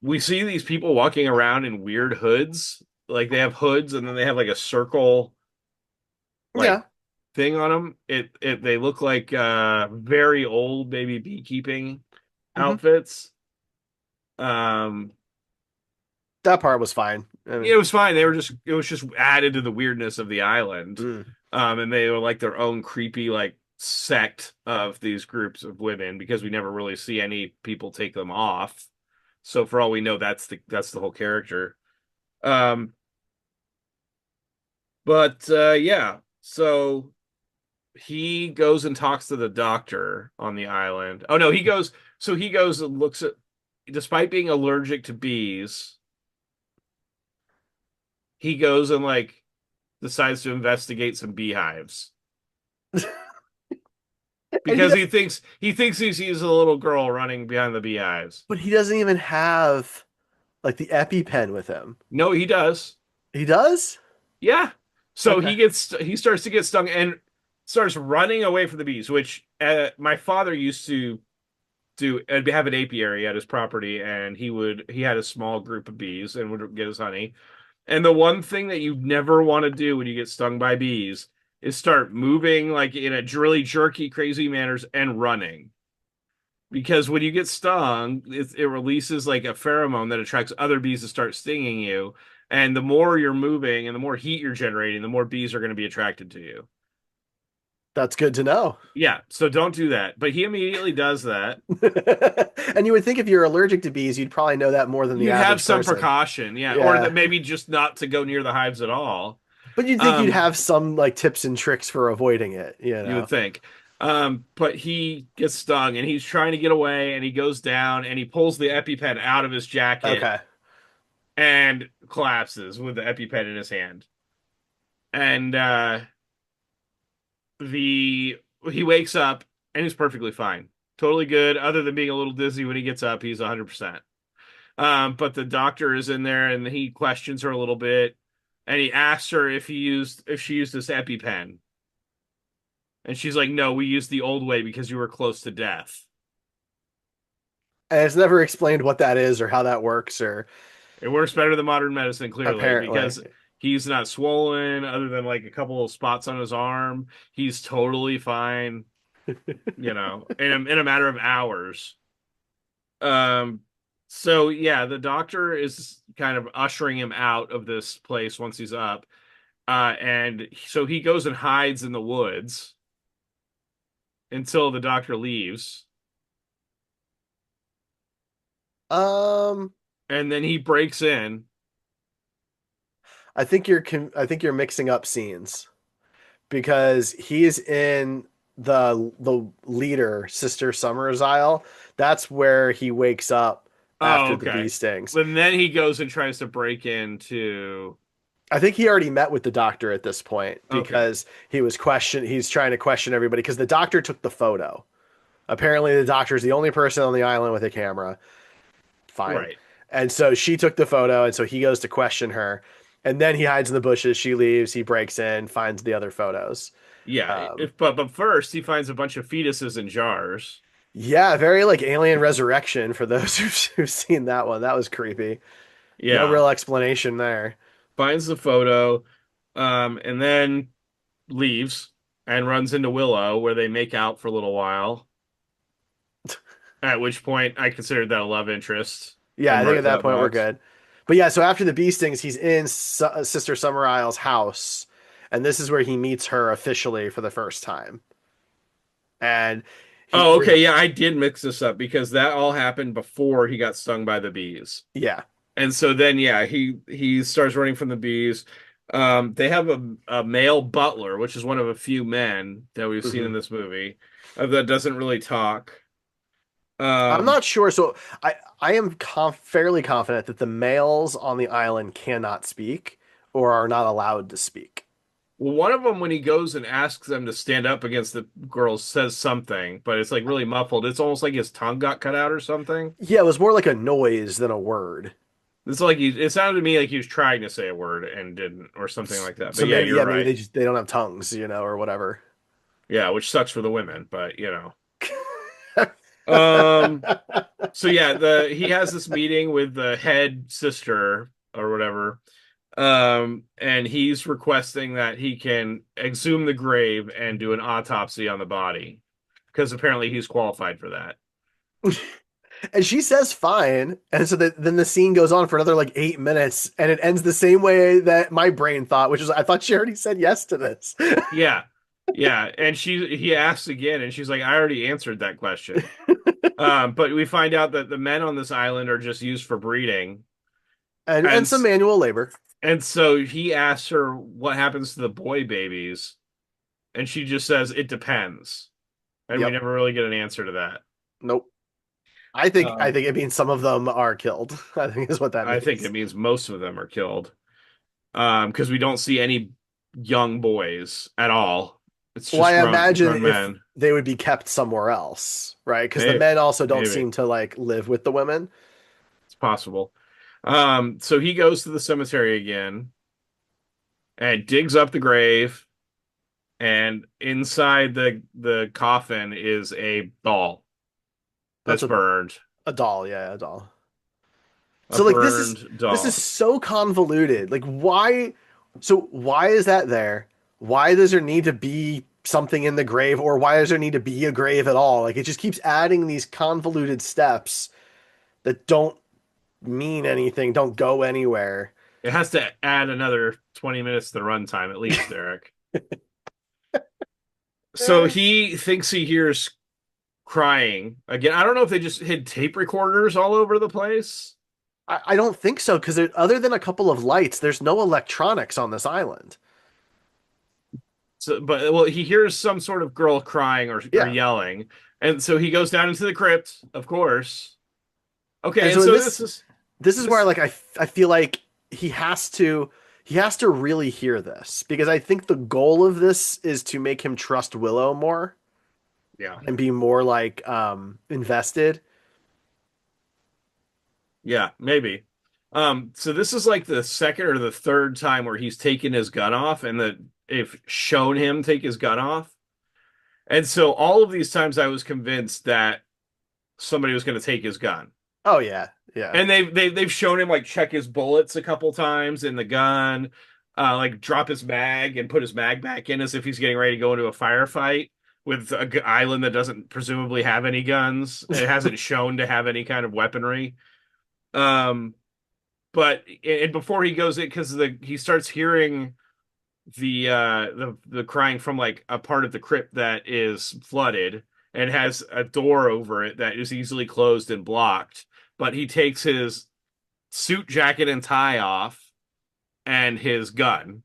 we see these people walking around in weird hoods. Like they have hoods and then they have like a circle like Yeah. thing on them. It they look like very old maybe beekeeping Hmm. outfits. Um, That part was fine. I mean, it was fine. It was just added to the weirdness of the island. mm, And they were like their own creepy like sect of these groups of women because we never really see any people take them off. So for all we know, that's the whole character. Um, but yeah, so he goes and talks to the doctor on the island. Oh no, he goes. So he goes and looks at, despite being allergic to bees, he goes and like decides to investigate some beehives and he because does, he thinks he sees a little girl running behind the beehives. but he doesn't even have like the EpiPen with him. No, he does. He does? Yeah. So Okay. he starts to get stung and starts running away from the bees, which my father used to do and have an apiary at his property, and he had a small group of bees and would get his honey. And the one thing that you never want to do when you get stung by bees is start moving like in a really jerky, crazy manners and running. Because when you get stung, it releases like a pheromone that attracts other bees to start stinging you. And the more you're moving and the more heat you're generating, the more bees are going to be attracted to you. That's good to know. Yeah, so don't do that. But he immediately does that. And you would think if you're allergic to bees, you'd probably know that more than the You'd have average some person. precaution, yeah, or that Yeah. maybe just not to go near the hives at all. But you'd think you'd Um, have some like tips and tricks for avoiding it, you you would know? think. But he gets stung and he's trying to get away and he goes down and he pulls the EpiPen out of his jacket Okay. and collapses with the EpiPen in his hand. And the he wakes up and he's perfectly fine. Totally good, other than being a little dizzy when he gets up, he's 100%. But the doctor is in there and he questions her a little bit and he asks her if she used this EpiPen. And she's like, "No, we used the old way because you were close to death." And it's never explained what that is or how that works or It works better than modern medicine, clearly, apparently. because he's not swollen other than like a couple of spots on his arm. He's totally fine, in a matter of hours. Um, so yeah, the doctor is kind of ushering him out of this place once he's up. And so he goes and hides in the woods until the doctor leaves. Um, And then he breaks in. I think you're mixing up scenes because he's in the leader Sister Summer's Isle. That's where he wakes up Oh, after the bee okay. stings. And then he goes and tries to break into. I think he already met with the doctor at this point Okay. because he's trying to question everybody because the doctor took the photo. Apparently the doctor is the only person on the island with a camera. Fine. Right. And so she took the photo and so he goes to question her. And then he hides in the bushes, she leaves, he breaks in, finds the other photos. Yeah. Um, But first he finds a bunch of fetuses in jars. yeah, very like Alien Resurrection for those who've seen that one. That was creepy. No Yeah. real explanation there. Finds the photo, and then leaves and runs into Willow where they make out for a little while. At which point I considered that a love interest Yeah, and I think at marked that that point we're box. good. But yeah, so after the bee stings, he's in Sister Summer Isle's house, and this is where he meets her officially for the first time. And Oh, there's okay. Yeah, I did mix this up because that all happened before he got stung by the bees. yeah. And so then, yeah, he starts running from the bees. They have a male butler, which is one of a few men that we've seen in Hmm. this movie that doesn't really talk. I'm Um, not sure. So I am fairly confident that the males on the island cannot speak or are not allowed to speak. Well, one of them, when he goes and asks them to stand up against the girls, says something, but it's like really muffled. It's almost like his tongue got cut out or something. Yeah, it was more like a noise than a word. It's like it sounded to me like he was trying to say a word and didn't, or something like that. So But yeah, maybe, you're yeah, maybe right. they don't have tongues, or whatever. Yeah, which sucks for the women, but Um, so yeah, the he has this meeting with the head sister or whatever. And he's requesting that he can exhume the grave and do an autopsy on the body because apparently he's qualified for that. And she says fine. And so then the scene goes on for another like 8 minutes and it ends the same way that my brain thought, which is I thought she already said yes to this. Yeah. Yeah, and he asks again and she's like, I already answered that question. But we find out that the men on this island are just used for breeding. And And some manual labor. and so he asks her what happens to the boy babies, and she just says it depends. And we Yep. never really get an answer to that. Nope. I Um, think it means some of them are killed. I think is what that I think it means. means most of them are killed. Because we don't see any young boys at all. It's Well, just I imagine grown if men. they would be kept somewhere else, right? Because the Maybe, men also don't maybe seem to like live with the women. it's possible. So he goes to the cemetery again and digs up the grave, and inside the coffin is a doll That's that's burned. a doll, yeah, a doll. A So like burned this is doll. so convoluted. Like why is that there? Why does there need to be something in the grave or why does there need to be a grave at all? Like it just keeps adding these convoluted steps that don't mean anything, don't go anywhere. It has to add another 20 minutes to the runtime at least, Derek. So Eh. he thinks he hears crying again. I don't know if they just hid tape recorders all over the place. I don't think so because other than a couple of lights, there's no electronics on this island. So, but well, he hears some sort of girl crying or Yeah. yelling, and so he goes down into the crypt, of course. Okay, And and so in so this is where this like I feel like he has to really hear this because I think the goal of this is to make him trust Willow more yeah, and be more like invested. yeah, maybe. So this is like the second or the third time where he's taken his gun off, and they've shown him take his gun off. And so all of these times I was convinced that somebody was going to take his gun. Oh yeah, yeah. And they've shown him like check his bullets a couple times in the gun, like drop his mag and put his mag back in as if he's getting ready to go into a firefight with a island that doesn't presumably have any guns. It hasn't shown to have any kind of weaponry. Um, but and before he goes in, because he starts hearing the crying from like a part of the crypt that is flooded and has a door over it that is easily closed and blocked. But he takes his suit jacket and tie off and his gun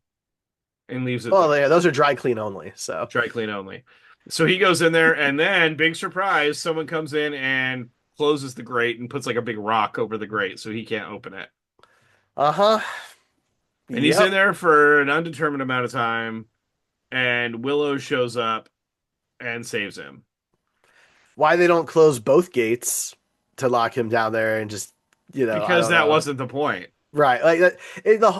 and leaves it Oh there. yeah, those are dry clean only. So Dry clean only. So he goes in there and then big surprise, someone comes in and closes the grate and puts like a big rock over the grate so he can't open it. uh-huh. And he's in Yep. there for an undetermined amount of time and Willow shows up and saves him. Why they don't close both gates to lock him down there and just I Because don't that know. wasn't the point. Right. Like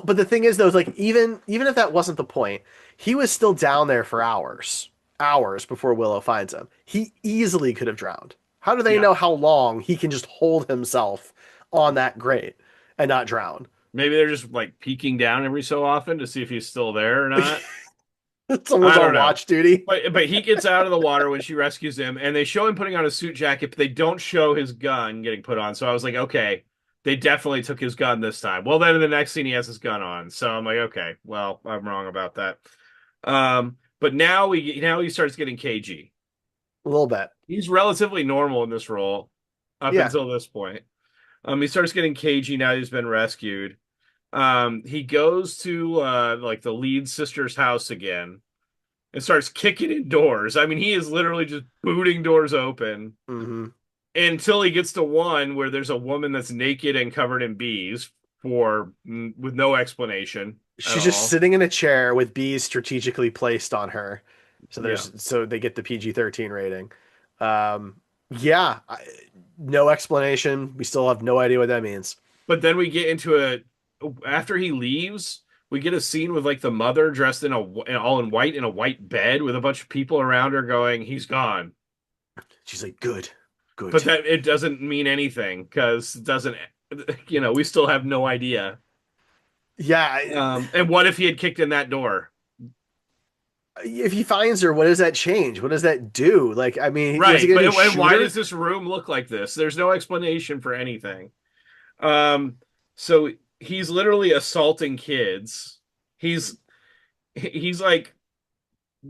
but the thing is though, is like even if that wasn't the point, he was still down there for hours. Hours before Willow finds him. He easily could have drowned. How do they Yeah. know how long he can just hold himself on that grate and not drown? Maybe they're just like peeking down every so often to see if he's still there or not. Someone's I don't on know. watch duty. But he gets out of the water when she rescues him, and they show him putting on a suit jacket, but they don't show his gun getting put on. So I was like, okay, they definitely took his gun this time. Well, then in the next scene, he has his gun on. So I'm like, okay, well, I'm wrong about that. But now he starts getting cagey. A little bit. He's relatively normal in this role up Yeah. until this point. He starts getting cagey now he's been rescued. He goes to like the lead sister's house again and starts kicking in doors. I mean, he is literally just booting doors open Hmm. until he gets to one where there's a woman that's naked and covered in bees for with no explanation. at She's just all. sitting in a chair with bees strategically placed on her. Yeah. So they get the PG-13 rating. Um, yeah, no explanation. We still have no idea what that means. But then we get into after he leaves, we get a scene with like the mother dressed in all in white in a white bed with a bunch of people around her going, "He's gone." She's like, good, But good. that it doesn't mean anything because it doesn't, we still have no idea. Yeah, And what if he had kicked in that door? if he finds her, what does that change? What does that do? Like, I mean, was he Right. gonna But do and shoot why her? does this room look like this? There's no explanation for anything. Um, so he's literally assaulting kids. He's he's like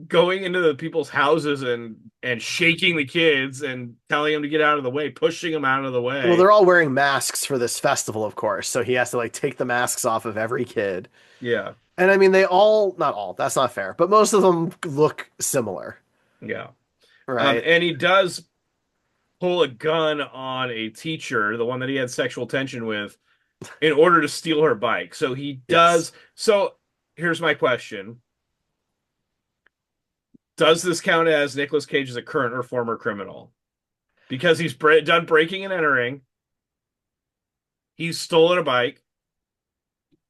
going into the people's houses and shaking the kids and telling them to get out of the way, pushing them out of the Well, way. they're all wearing masks for this festival, of course, so he has to like take the masks off of every kid. Yeah. And I mean, they all, not all, that's not fair, but most of them look similar, Yeah. right? And he does pull a gun on a teacher, the one that he had sexual tension with, in order to steal her bike. So he Yes. does. So here's my question. Does this count as Nicolas Cage as a current or former criminal? Because he's done breaking and entering, he's stolen a bike,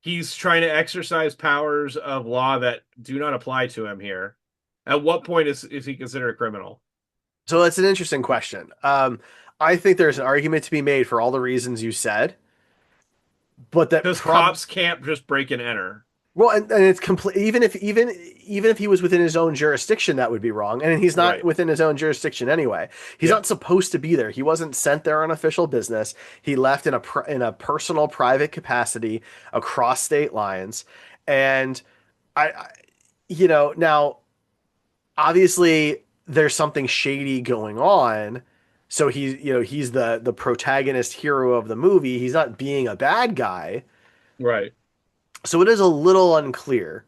he's trying to exercise powers of law that do not apply to him here. At what point is he considered a criminal? So that's an interesting question. I think there's an argument to be made for all the reasons you said, but that Because prob cops can't just break and enter. well, and it's complete. Even if he was within his own jurisdiction, that would be wrong. And he's not Right. within his own jurisdiction anyway. He's Yeah. not supposed to be there. He wasn't sent there on official business. He left in in a personal, private capacity across state lines. And I now obviously there's something shady going on. So he's the protagonist hero of the movie. He's not being a bad guy. Right. So it is a little unclear.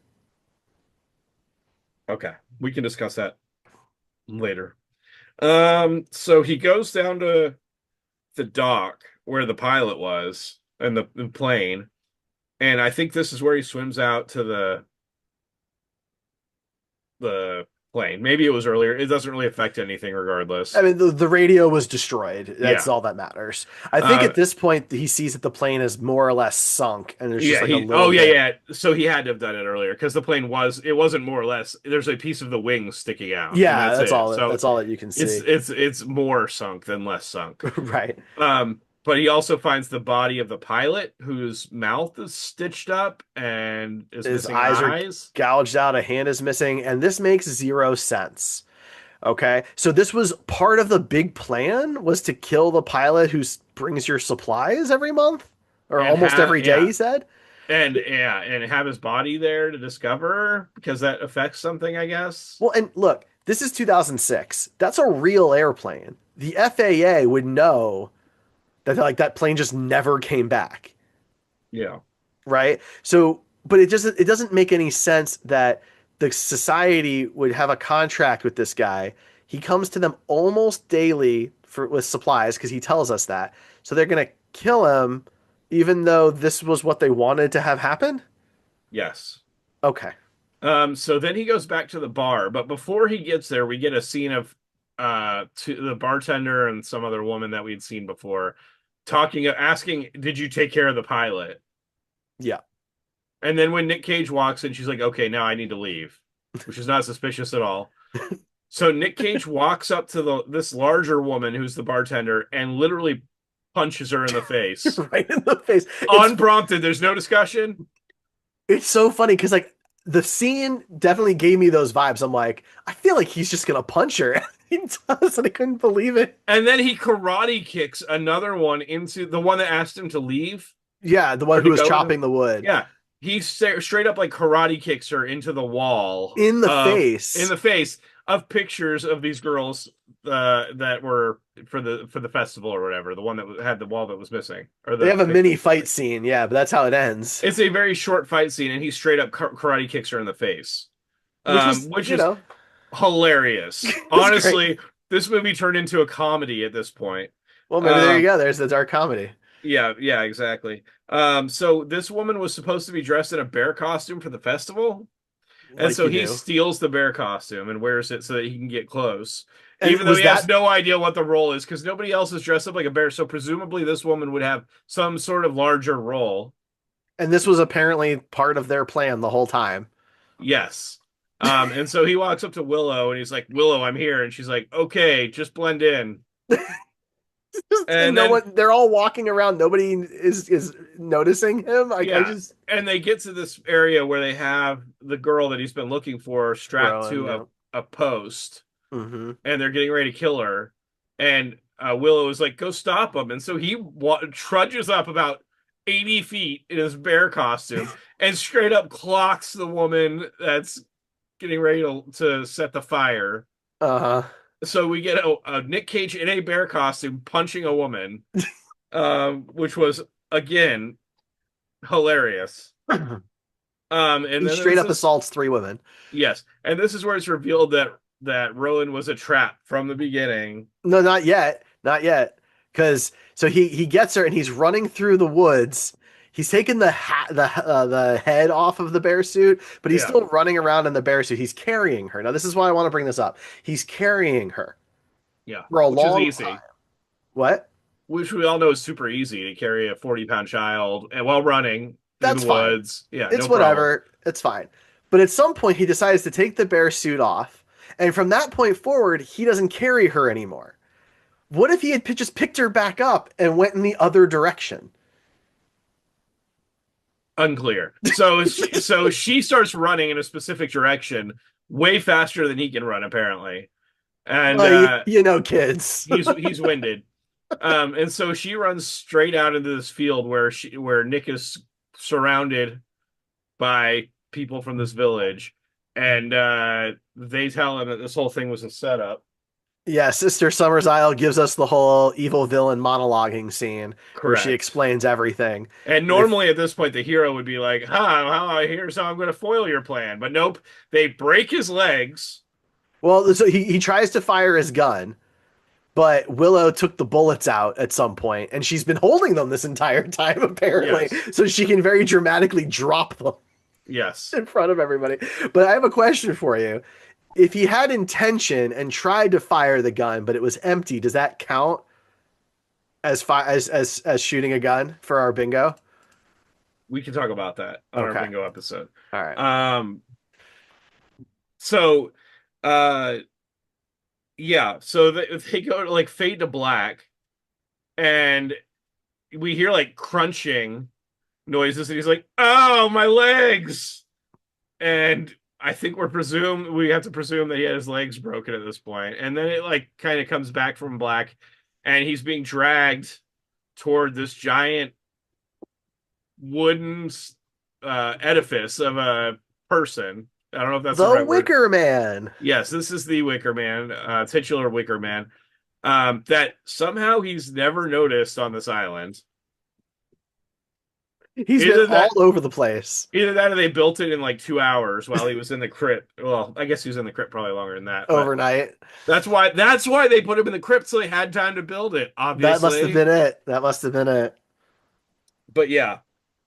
Okay. We can discuss that later. So he goes down to the dock where the pilot was and the plane, and I think this is where he swims out to the plane. Maybe it was earlier. It doesn't really affect anything I regardless. mean, the radio was destroyed. That's Yeah. all that matters. I think Uh at this point he sees that the plane is more or less sunk, and there's just yeah, like a he little oh yeah, bit. yeah. So he had to have done it earlier because the plane was it wasn't more or less there's a piece of the wing sticking out and Yeah, that's that's it. all. So That's all that you can see. it's more sunk than less sunk. Right. But he also finds the body of the pilot whose mouth is stitched up and is His missing eyes are eyes. gouged out. A hand is missing, and this makes zero sense. Okay, so this was part of the big plan was to kill the pilot who brings your supplies every month or And almost have every day. yeah He said. and have his body there to discover because that affects something, I guess. Well, and look, this is 2006. That's a real airplane. The FAA would know that like that plane just never came back, Yeah. right? So, but it doesn't make any sense that the society would have a contract with this guy. He comes to them almost daily for with supplies because he tells us that. So they're gonna kill him, even though this was what they wanted to have happen. Yes. Okay. So then he goes back to the bar, but before he gets there, we get a scene of to the bartender and some other woman that we'd seen before asking, "Did you take care of the pilot?" Yeah. And then when Nick Cage walks in, she's like, "Okay, now I need to leave," which is not suspicious at all. So Nick Cage walks up to this larger woman who's the bartender and literally punches her in the face. Right in the face. Unprompted, there's no discussion. It's so funny because like the scene definitely gave me those vibes. I'm like, I feel like he's just gonna punch her. He does, and I couldn't believe it. And then he karate kicks another one into the one that asked him to leave Yeah, the one or who to was go with him. chopping the wood Yeah. He straight up like karate kicks her into the wall in the of in face. the face of pictures of these girls that were for the festival or whatever, the one that had the wall that was missing or They the have a picture. mini fight scene, yeah, but that's how it ends. It's a very short fight scene, and he straight up karate kicks her in the face, Which was, which is hilarious. it's great. Honestly, this movie turned into a comedy at this point. Well, maybe there you Um, go. There's the dark comedy. Yeah, yeah, exactly. So this woman was supposed to be dressed in a bear costume for the festival, and Like so you he do. steals the bear costume and wears it so that he can get close, And even though was he has that no idea what the role is because nobody else is dressed up like a bear. So presumably this woman would have some sort of larger role. and this was apparently part of their plan the whole time. Yes. And so he walks up to Willow and he's like, "Willow, I'm here." And she's like, "Okay, just blend in." And And no then one, they're all walking around. Nobody is noticing him. Like I yeah, just and they get to this area where they have the girl that he's been looking for strapped Rowan, to yeah. a post, Hmm. and they're getting ready to kill her. And Willow is like, "Go stop him!" And so he trudges up about 80 feet in his bear costume and straight up clocks the woman that's getting ready to set the fire. Uh-huh. So we get a Nick Cage in a bear costume punching a woman, which was again hilarious. And He then straight there's up this, assaults three women. yes, and this is where it's revealed that Rowan was a trap from the beginning. No, not yet. Not yet. Because so he gets her and he's running through the woods. He's taken the head off of the bear suit, but he's Yeah, still running around in the bear suit. He's carrying her. Now this is why I want to bring this up. He's carrying her yeah, for a which is long time. easy, What? which we all know is super easy to carry a 40-pound child and while running through the That's fine. woods. Yeah, It's no problem. whatever. It's fine. But at some point he decides to take the bear suit off, and from that point forward, he doesn't carry her anymore. What if he had just picked her back up and went in the other direction? Unclear. So she starts running in a specific direction way faster than he can run apparently. And Well, kids. he's winded. And so she runs straight out into this field where Nick is surrounded by people from this village, and they tell him that this whole thing was a setup. Yeah, Sister Summer's Isle gives us the whole evil villain monologuing scene where she Correct. explains everything. And And if normally at this point, the hero would be like, here's how I'm going to foil your plan." But nope, they break his legs. well, so he tries to fire his gun, but Willow took the bullets out at some point, and she's been holding them this entire time apparently, Yes, so she can very dramatically drop them yes. in front of everybody. But I have a question for you. If he had intention and tried to fire the gun, but it was empty, does that count as shooting a gun for our bingo? We can talk about that on our Okay. bingo episode. All right. Um, so, uh, yeah, so they go to like fade to black, and we hear like crunching noises, and he's like, "Oh, my legs!" And I think we have to presume that he had his legs broken at this point. And then it like kind of comes back from black, and he's being dragged toward this giant wooden edifice of a person. I don't know if that's the The right word. Wicker Man. Yes, this is the Wicker Man, titular Wicker Man. That somehow he's never noticed on this island. He's been Either all that over the place Either that or they built it in like 2 hours while he was in the crypt. Well, I guess he was in the crypt probably longer than that, but overnight. that's why they put him in the crypt so they had time to build it, That must have obviously. been it. That must have been it. But yeah.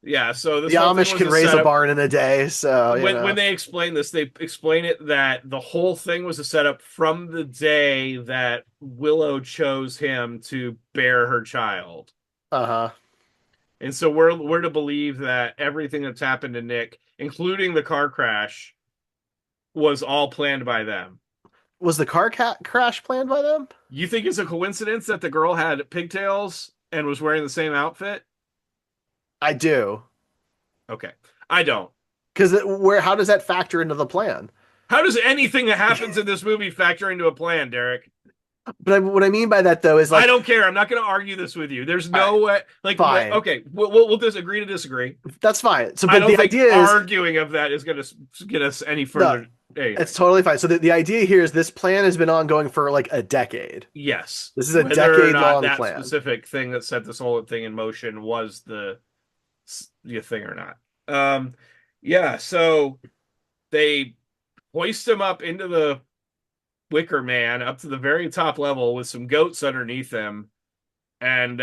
Yeah, so The this whole thing Amish was can a raise a setup. barn in a day, so When they explain this, they explain it that the whole thing was a setup from the day that Willow chose him to bear her child. Uh-huh. And so we're to believe that everything that's happened to Nick, including the car crash, was all planned by them. Was the crash planned by them? You think it's a coincidence that the girl had pigtails and was wearing the same outfit? I do. Okay. I don't. Because where? How does that factor into the plan? How does anything that happens in this movie factor into a plan, Derek? But what I mean by that though is I like, don't care. I'm not going to argue this with you. There's all right, no way. Like, fine, okay, we'll disagree to disagree. that's fine. So, I but don't the think idea is arguing of that is going to get us any no, further. Anything. it's totally fine. So the idea here is this plan has been ongoing for like a decade. Yes. This is a Whether or decade not long that plan. specific thing that set this whole thing in motion was the thing or not. Um, yeah. So they hoist him up into the Wicker Man up to the very top level with some goats underneath him, and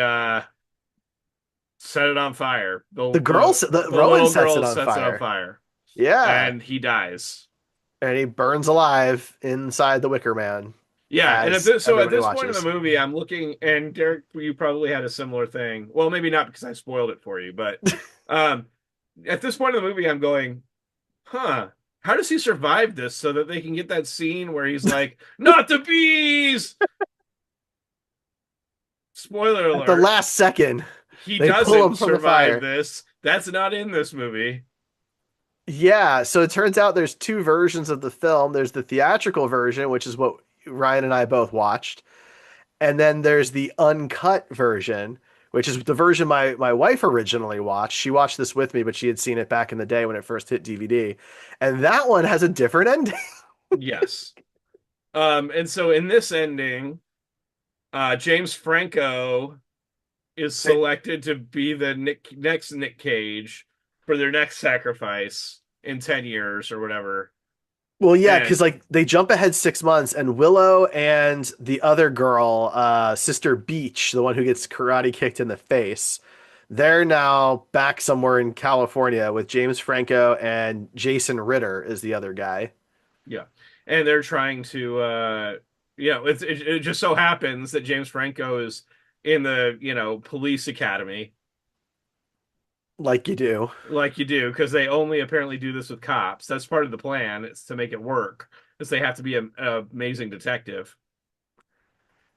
set it on fire. The The Rowan little sets girl it on sets it on fire. fire, Yeah. and he dies. And he burns alive inside the Wicker Man Yeah, and as at everybody this point in the watches. movie, I'm looking, and Derek, you probably had a similar thing. Well, maybe not because I spoiled it for you, but um, at this point in the movie, I'm going, huh? How does he survive this so that they can get that scene where he's like, "Not the bees." Spoiler At the alert: last second, he they pull doesn't him from the survive fire. this. That's not in this movie. Yeah, so it turns out there's two versions of the film. There's the theatrical version, which is what Ryan and I both watched, and then there's the uncut version, which is the version my wife originally watched. She watched this with me, but she had seen it back in the day when it first hit DVD, and that one has a different ending. Yes. And so in this ending, James Franco is They, selected to be the next Nick Cage for their next sacrifice in 10 years or whatever. well, yeah, And because like they jump ahead 6 months, and Willow and the other girl, Sister Beach, the one who gets karate kicked in the face, they're now back somewhere in California with James Franco and Jason Ritter is the other guy. yeah, and they're trying to it just so happens that James Franco is in the, police academy Like you do. like you do because they only apparently do this with cops. That's part of the plan. It's to make it work because they have to be a amazing detective.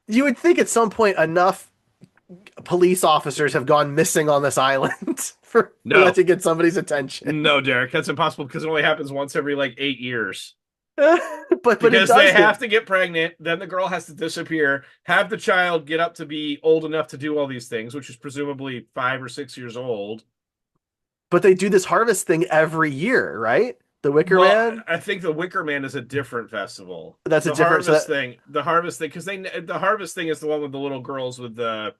You would think at some point enough police officers have gone missing on this island for that No, to get somebody's attention. no, Derek, that's impossible because it only happens once every like 8 years. But it Because they does have get. to get pregnant, then the girl has to disappear, have the child get up to be old enough to do all these things, which is presumably 5 or 6 years old. But they do this harvest thing every year, right? The Wicker Well, Man. I think the Wicker Man is a different festival. That's a different. So that, The harvest thing, because the harvest thing is the one with the little girls with the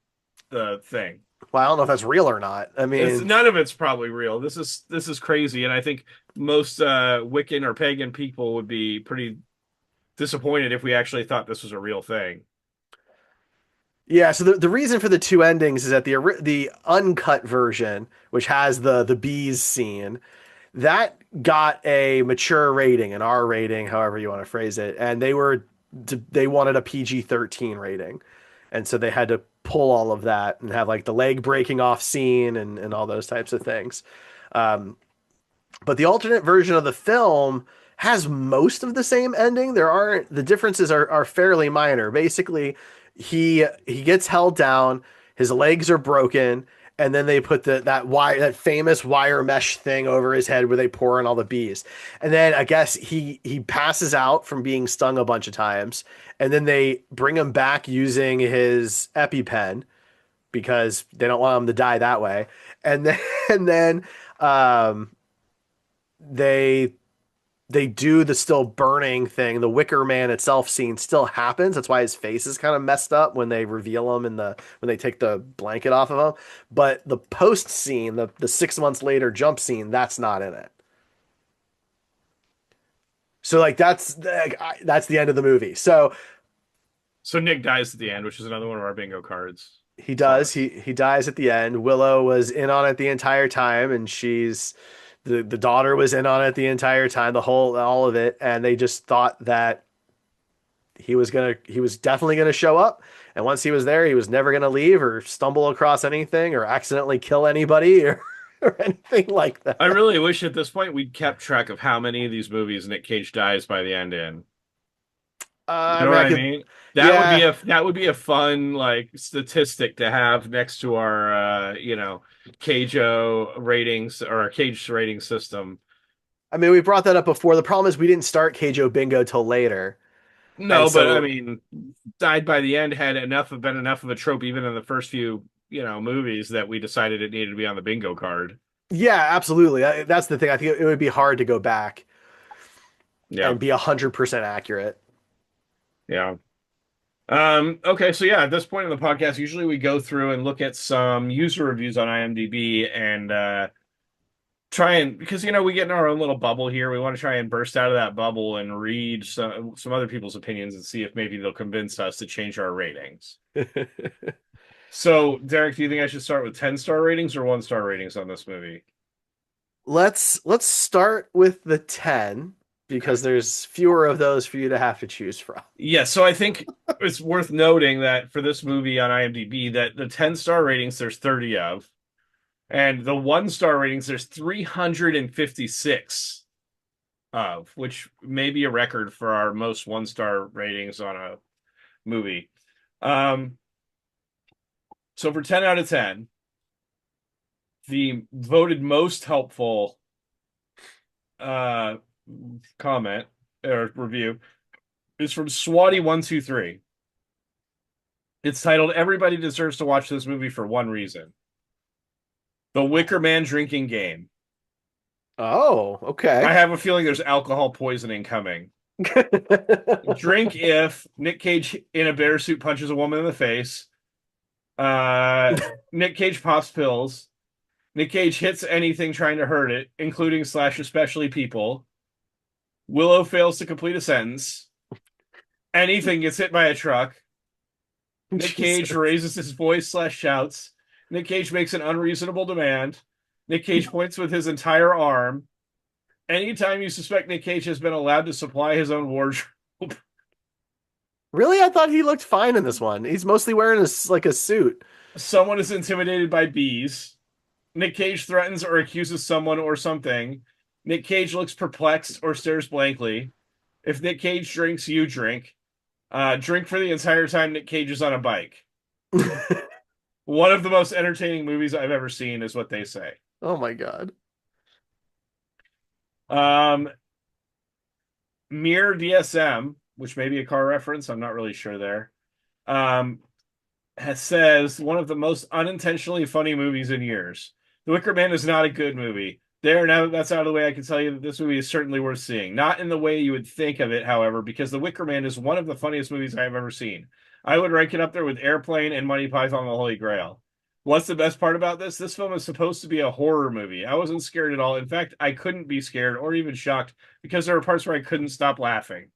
thing. well, I don't know if that's real or not. I It's mean, none of it's probably real. This is crazy, and I think most Wiccan or pagan people would be pretty disappointed if we actually thought this was a real thing. yeah. So the reason for the two endings is that the uncut version, which has the bees scene, that got a mature rating, an R rating, however you want to phrase it, and they wanted a PG-13 rating, and so they had to pull all of that and have like the leg breaking off scene and all those types of things. Um, but the alternate version of the film has most of the same ending. There aren't the differences are fairly minor. Basically, he gets held down, his legs are broken, and then they put that famous wire mesh thing over his head where they pour in all the bees. And then I guess he passes out from being stung a bunch of times, and then they bring him back using his EpiPen because they don't want him to die that way. And then and then um they they do the still burning thing. The Wicker Man itself scene still happens. That's why his face is kind of messed up when they reveal him when they take the blanket off of him. But the post scene, the 6 months later jump scene, that's not in it. So like that's the end of the movie. So So Nick dies at the end, which is another one of our bingo cards. he does. Slots. He dies at the end. Willow was in on it the entire time, and the daughter was in on it the entire time, the whole all of it, and they just thought that he was definitely gonna show up, and once he was there, he was never gonna leave or stumble across anything or accidentally kill anybody or anything like I that. really wish at this point we'd kept track of how many of these movies Nick Cage dies by the end in. You I know mean, what I I could, mean? yeah. That would be a fun like statistic to have next to our Cage-O ratings or our Cage rating system. I mean, we brought that up before. The problem is we didn't start Keijo Bingo till later, and No, but I so mean, died by the end had been enough of a trope even in the first few, movies that we decided it needed to be on the bingo card. yeah, absolutely. That's the thing. I think it would be hard to go back Yeah. and be 100% accurate. Yeah. Okay, so yeah, at this point in the podcast, usually we go through and look at some user reviews on IMDb and try and because we get in our own little bubble here. We want to try and burst out of that bubble and read some other people's opinions and see if maybe they'll convince us to change our ratings. So, Derek, do you think I should start with 10-star ratings or 1-star ratings on this movie? Let's start with the 10 Okay. because there's fewer of those for you to have to choose from. Yeah, so I think it's worth noting that for this movie on IMDb, that the 10-star ratings there's 30 of, and the 1-star ratings there's 356 of, which may be a record for our most 1-star ratings on a movie. Um, so for 10 out of 10, the voted most helpful uh comment or review is from Swatty123. It's titled "Everybody Deserves to Watch This Movie for One Reason: The Wicker Man Drinking Game." Oh, I okay. have a feeling there's alcohol poisoning coming. Drink if Nick Cage in a bear suit punches a woman in the face. Uh, Nick Cage pops pills. Nick Cage hits anything trying to hurt it, including slash especially people. Willow fails to complete a sentence. Anything gets hit by a truck. Nick Cage Jesus. raises his voice slash shouts. Nick Cage makes an unreasonable demand. Nick Cage points with his entire arm. Anytime you suspect Nick Cage has been allowed to supply his own wardrobe, Really? I thought he looked fine in this one. He's mostly wearing like a suit. someone is intimidated by bees. Nick Cage threatens or accuses someone or something. Nick Cage looks perplexed or stares blankly. If Nick Cage drinks, you drink. Drink for the entire time Nick Cage is on a bike. One of the most entertaining movies I've ever seen, is what they say. Oh my God. Um, Mere DSM, which may be a car reference, I'm not really sure there, um, says one of the most unintentionally funny movies in years. The Wicker Man is not a good movie. There, now that that's out of the way, I can tell you that this movie is certainly worth seeing. Not in the way you would think of it, however, because The Wicker Man is one of the funniest movies I have ever seen. I would rank it up there with Airplane and Monty Python and the Holy Grail. What's the best part about this? This film is supposed to be a horror movie. I wasn't scared at all. In fact, I couldn't be scared or even shocked because there were parts where I couldn't stop laughing.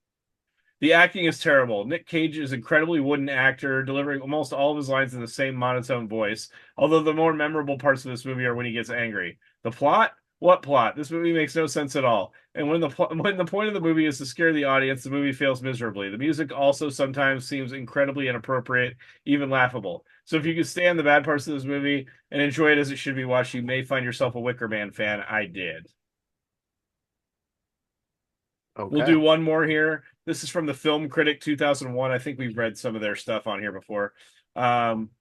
The acting is terrible. Nick Cage is an incredibly wooden actor, delivering almost all of his lines in the same monotone voice, although the more memorable parts of this movie are when he gets angry. The plot? What plot? This movie makes no sense at all. And when the point of the movie is to scare the audience, the movie fails miserably. The music also sometimes seems incredibly inappropriate, even laughable. So if you can stand the bad parts of this movie and enjoy it as it should be watched, you may find yourself a Wicker Man fan. I did. We'll Okay. do one more here. This is from the Film Critic 2001. I think we've read some of their stuff on here before. Um,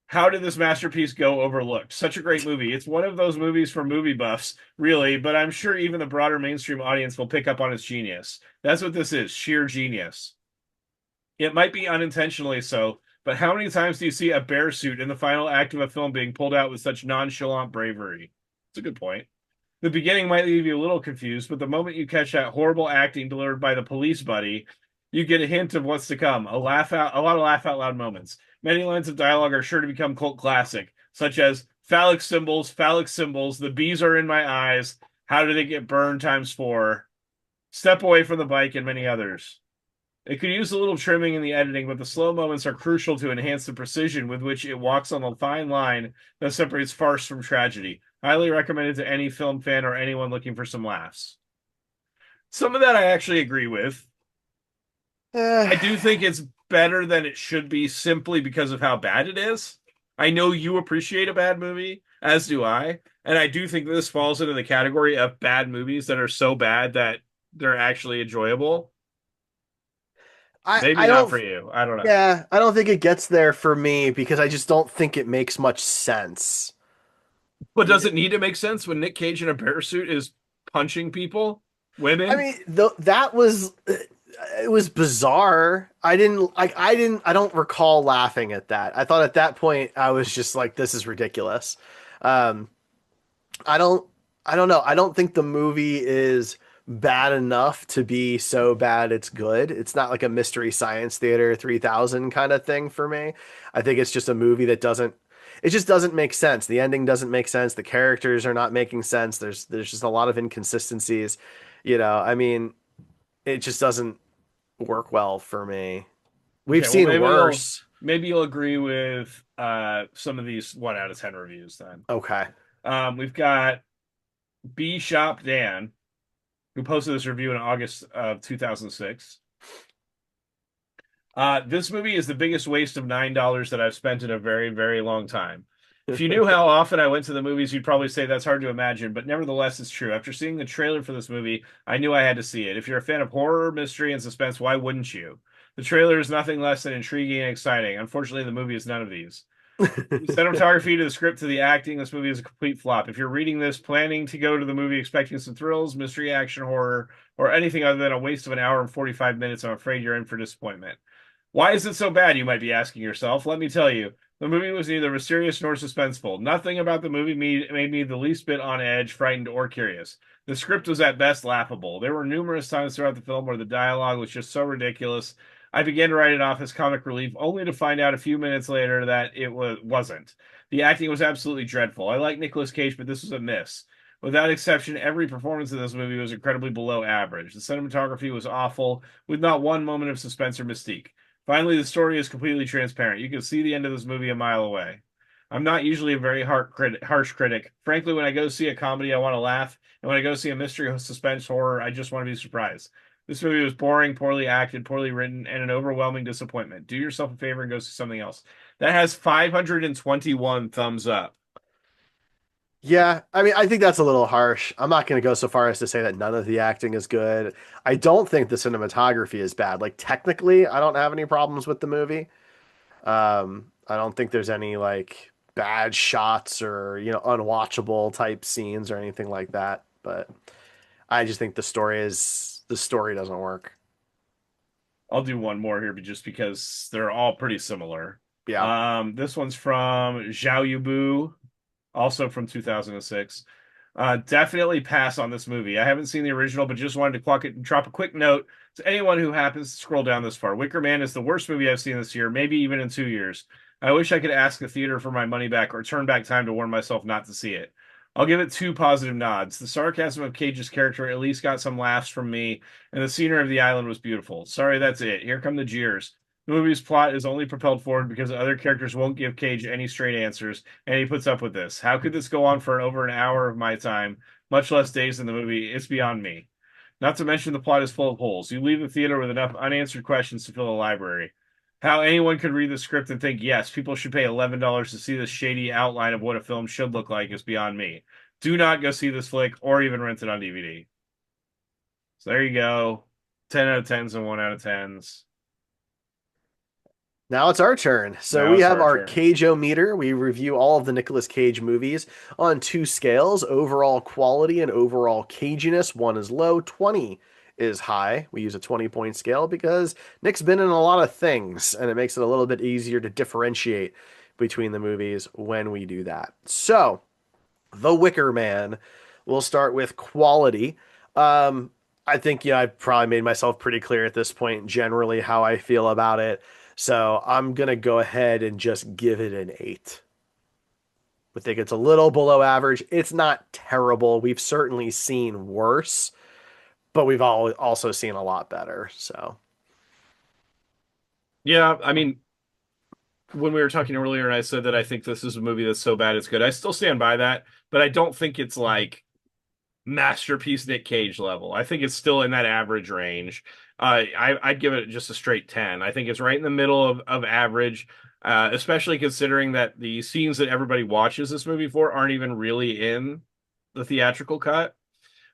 how did this masterpiece go overlooked? Such a great movie. It's one of those movies for movie buffs, really, but I'm sure even the broader mainstream audience will pick up on its genius. That's what this is, sheer genius. It might be unintentionally so, but how many times do you see a bear suit in the final act of a film being pulled out with such nonchalant bravery? It's a good point. The beginning might leave you a little confused, but the moment you catch that horrible acting delivered by the police buddy, you get a hint of what's to come. A lot of laugh out loud moments. Many lines of dialogue are sure to become cult classic, such as phallic symbols, the bees are in my eyes, how did it get burned times four, step away from the bike, and many others. It could use a little trimming in the editing, but the slow moments are crucial to enhance the precision with which it walks on the fine line that separates farce from tragedy. Highly recommended to any film fan or anyone looking for some laughs. Some of that I actually agree with. Eh, I do think it's better than it should be simply because of how bad it is. I know you appreciate a bad movie, as do I. And I do think this falls into the category of bad movies that are so bad that they're actually enjoyable. Maybe I not don't for you. I don't know. yeah, I don't think it gets there for me because I just don't think it makes much sense. But does it need to make sense when Nick Cage in a bear suit is punching people, I women? mean, that was it was bizarre. I don't recall laughing at that. I thought at that point I was just like, this is ridiculous. Um, I don't I don't know. I don't think the movie is bad enough to be so bad it's good. It's not like a Mystery Science Theater 3000 kind of thing for me. I think it's just a movie that doesn't it just doesn't make sense. The ending doesn't make sense. The characters are not making sense. There's just a lot of inconsistencies. I mean, it just doesn't work well for me. We've Okay, well seen worse. maybe you'll agree with some of these 1 out of 10 reviews then. Okay. We've got B Shop Dan, who posted this review in August of 2006. This movie is the biggest waste of $9 that I've spent in a very, very long time. If you knew how often I went to the movies, you'd probably say that's hard to imagine, but nevertheless, it's true. After seeing the trailer for this movie, I knew I had to see it. If you're a fan of horror, mystery, and suspense, why wouldn't you? The trailer is nothing less than intriguing and exciting. Unfortunately, the movie is none of these. The cinematography to the script to the acting, this movie is a complete flop. If you're reading this planning to go to the movie expecting some thrills, mystery, action, horror, or anything other than a waste of an hour and 45 minutes, I'm afraid you're in for disappointment. Why is it so bad, you might be asking yourself? Let me tell you. The movie was neither mysterious nor suspenseful. Nothing about the movie made me the least bit on edge, frightened, or curious. The script was at best laughable. There were numerous times throughout the film where the dialogue was just so ridiculous. I began to write it off as comic relief, only to find out a few minutes later that wasn't. The acting was absolutely dreadful. I like Nicolas Cage, but this was a miss. Without exception, every performance in this movie was incredibly below average. The cinematography was awful, with not one moment of suspense or mystique. Finally, the story is completely transparent. You can see the end of this movie a mile away. I'm not usually a very harsh critic. Frankly, when I go see a comedy, I want to laugh. And when I go see a mystery or suspense horror, I just want to be surprised. This movie was boring, poorly acted, poorly written, and an overwhelming disappointment. Do yourself a favor and go see something else. That has 521 thumbs up. Yeah, I mean, I think that's a little harsh. I'm not going to go so far as to say that none of the acting is good. I don't think the cinematography is bad. Like technically, I don't have any problems with the movie. I don't think there's any like bad shots or, unwatchable type scenes or anything like that. But I just think the story doesn't work. I'll do one more here just because they're all pretty similar. Yeah. This one's from Zhao Yubu, also from 2006. Definitely pass on this movie. I haven't seen the original, but just wanted to drop a quick note to anyone who happens to scroll down this far. Wicker Man is the worst movie I've seen this year, maybe even in 2 years. I wish I could ask the theater for my money back or turn back time to warn myself not to see it. I'll give it two positive nods. The sarcasm of Cage's character at least got some laughs from me, and the scenery of the island was beautiful. Sorry, that's it. Here come the jeers. The movie's plot is only propelled forward because the other characters won't give Cage any straight answers, and he puts up with this. How could this go on for over an hour of my time, much less days in the movie? It's beyond me. Not to mention the plot is full of holes. You leave the theater with enough unanswered questions to fill a library. How anyone could read the script and think, yes, people should pay $11 to see this shady outline of what a film should look like is beyond me. Do not go see this flick or even rent it on DVD. So there you go. 10 out of 10s and 1 out of 10s. Now it's our turn. So Now we it's have our our turn. Cage-O-meter. We review all of the Nicolas Cage movies on two scales, overall quality and overall caginess. One is low, 20 is high. We use a 20-point scale because Nick's been in a lot of things, and it makes it a little bit easier to differentiate between the movies when we do that. So, The Wicker Man, we'll start with quality. Um, I think, I've probably made myself pretty clear at this point generally how I feel about it. So I'm gonna go ahead and just give it an 8. I think it's a little below average. It's not terrible. We've certainly seen worse, but we've all also seen a lot better. So Yeah, I mean, when we were talking earlier, and I said that I think this is a movie that's so bad it's good. I still stand by that, but I don't think it's like masterpiece Nick Cage level. I think it's still in that average range. I'd give it just a straight 10. I think it's right in the middle of average, especially considering that the scenes that everybody watches this movie for aren't even really in the theatrical cut.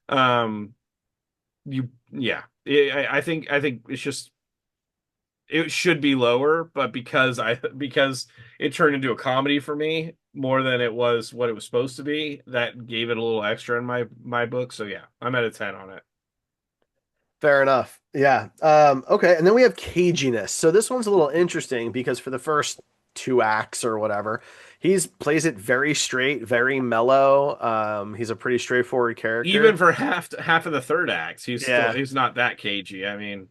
Um, yeah, I think it's just it should be lower, but because it turned into a comedy for me more than it was what it was supposed to be, that gave it a little extra in my book. So yeah, I'm at a 10 on it. fair enough. Yeah. Okay. And then we have caginess. So this one's a little interesting because for the first two acts or whatever, he's plays it very straight, very mellow. He's a pretty straightforward Even character. for half of the third act, Yeah. he's not that cagey. I mean,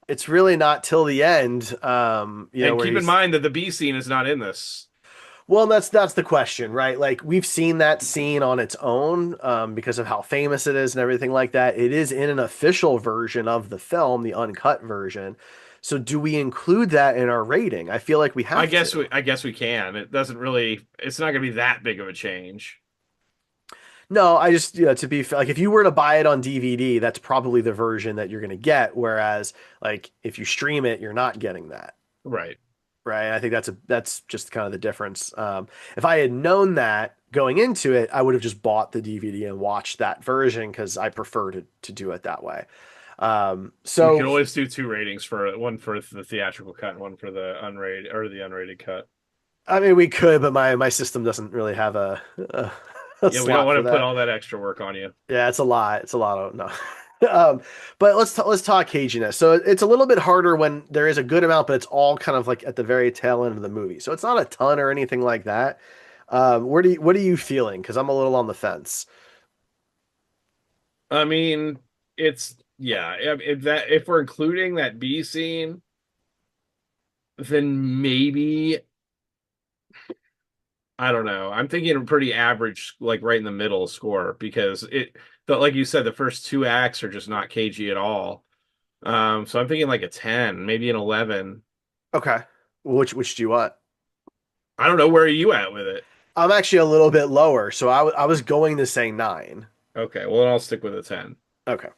It's really not till the end, and where keep in he's mind that the B scene is not in this. Well, that's the question, right? Like we've seen that scene on its own because of how famous it is and everything like that. It is in an official version of the film, the uncut version. So do we include that in our rating? I feel like we have to. I guess we can. It doesn't really. It's not going to be that big of a change. No, I just, to be like, if you were to buy it on DVD, that's probably the version that you're going to get. Whereas, like, if you stream it, you're not getting that. Right. Right. I think that's just kind of the difference. If I had known that going into it, I would have just bought the DVD and watched that version because I prefer to do it that way. We could So always do two ratings for one for the theatrical cut and one for the unrated or the unrated cut. I mean, we could, but my system doesn't really have a Yeah, we don't slot want for to put that. all that extra work on you. Yeah, it's a lot. It's a lot of no. But let's talk caginess. So it's a little bit harder when there is a good amount, but it's all kind of like at the very tail end of the movie. So it's not a ton or anything like that. What are you feeling? Because I'm a little on the fence. I mean, it's yeah. If we're including that B scene, then maybe I don't know. I'm thinking a pretty average, like right in the middle score because like you said, the first two acts are just not cagey at all. So I'm thinking like a 10, maybe an 11. Okay. Which do you want? I don't know. Where are you at with it? I'm actually a little bit lower, so I was going to say 9. Okay, well, then I'll stick with a 10. Okay.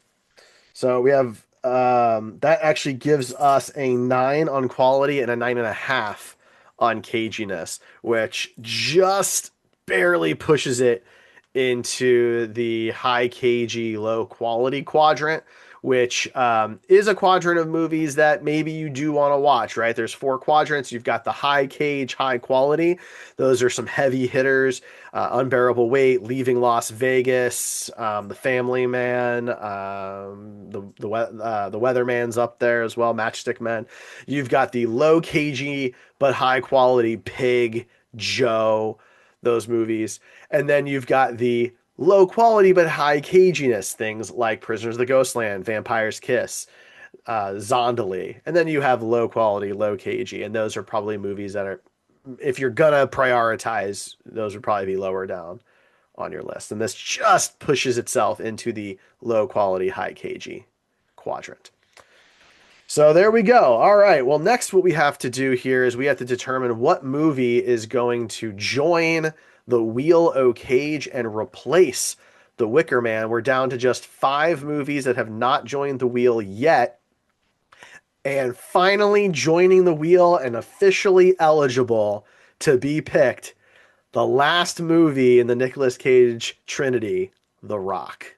So we have that actually gives us a 9 on quality and a 9.5 on caginess, which just barely pushes it into the high kg, low quality quadrant, which is a quadrant of movies that maybe you do want to watch, right? There's 4 quadrants. You've got the high cage, high quality. Those are some heavy hitters. Unbearable Weight, Leaving Las Vegas, The Family Man, the Weatherman's up there as well, Matchstick Men. You've got the low kg but high quality Pig, Joe, those movies, and then you've got the low quality but high caginess things like Prisoners of the Ghostland, Vampire's Kiss, Zondali, and then you have low quality, low kg, and those are probably movies that are, if you're gonna prioritize, those would probably be lower down on your list. And this just pushes itself into the low quality, high kg quadrant. So there we go. All right. Well, next, what we have to do here is we have to determine what movie is going to join the Wheel o' Cage and replace the Wicker Man. We're down to just 5 movies that have not joined the wheel yet. And finally joining the wheel and officially eligible to be picked, the last movie in the Nicolas Cage Trinity, The Rock.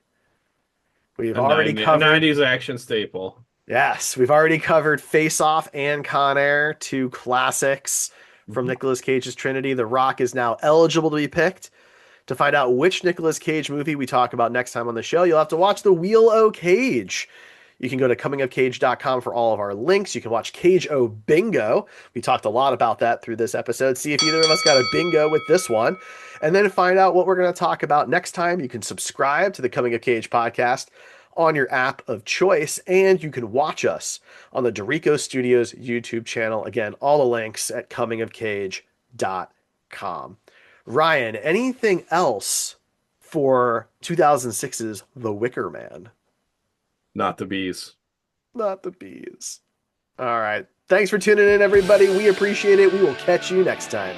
We've already A covered, 90s action staple. yes, we've already covered Face Off and Con Air, 2 classics from Mhm. Nicolas Cage's Trinity. The Rock is now eligible to be picked. To find out which Nicolas Cage movie we talk about next time on the show, you'll have to watch The Wheel o' Cage. You can go to comingofcage.com for all of our links. You can watch Cage O Bingo. We talked a lot about that through this episode. See if either of us got a bingo with this one. And then find out what we're going to talk about next time. You can subscribe to the Coming of Cage podcast on your app of choice, and you can watch us on the Derrico Studios YouTube channel. Again, all the links at comingofcage.com. Ryan, anything else for 2006's The Wicker Man? Not the bees. Not the bees. All right. Thanks for tuning in, everybody. We appreciate it. We will catch you next time.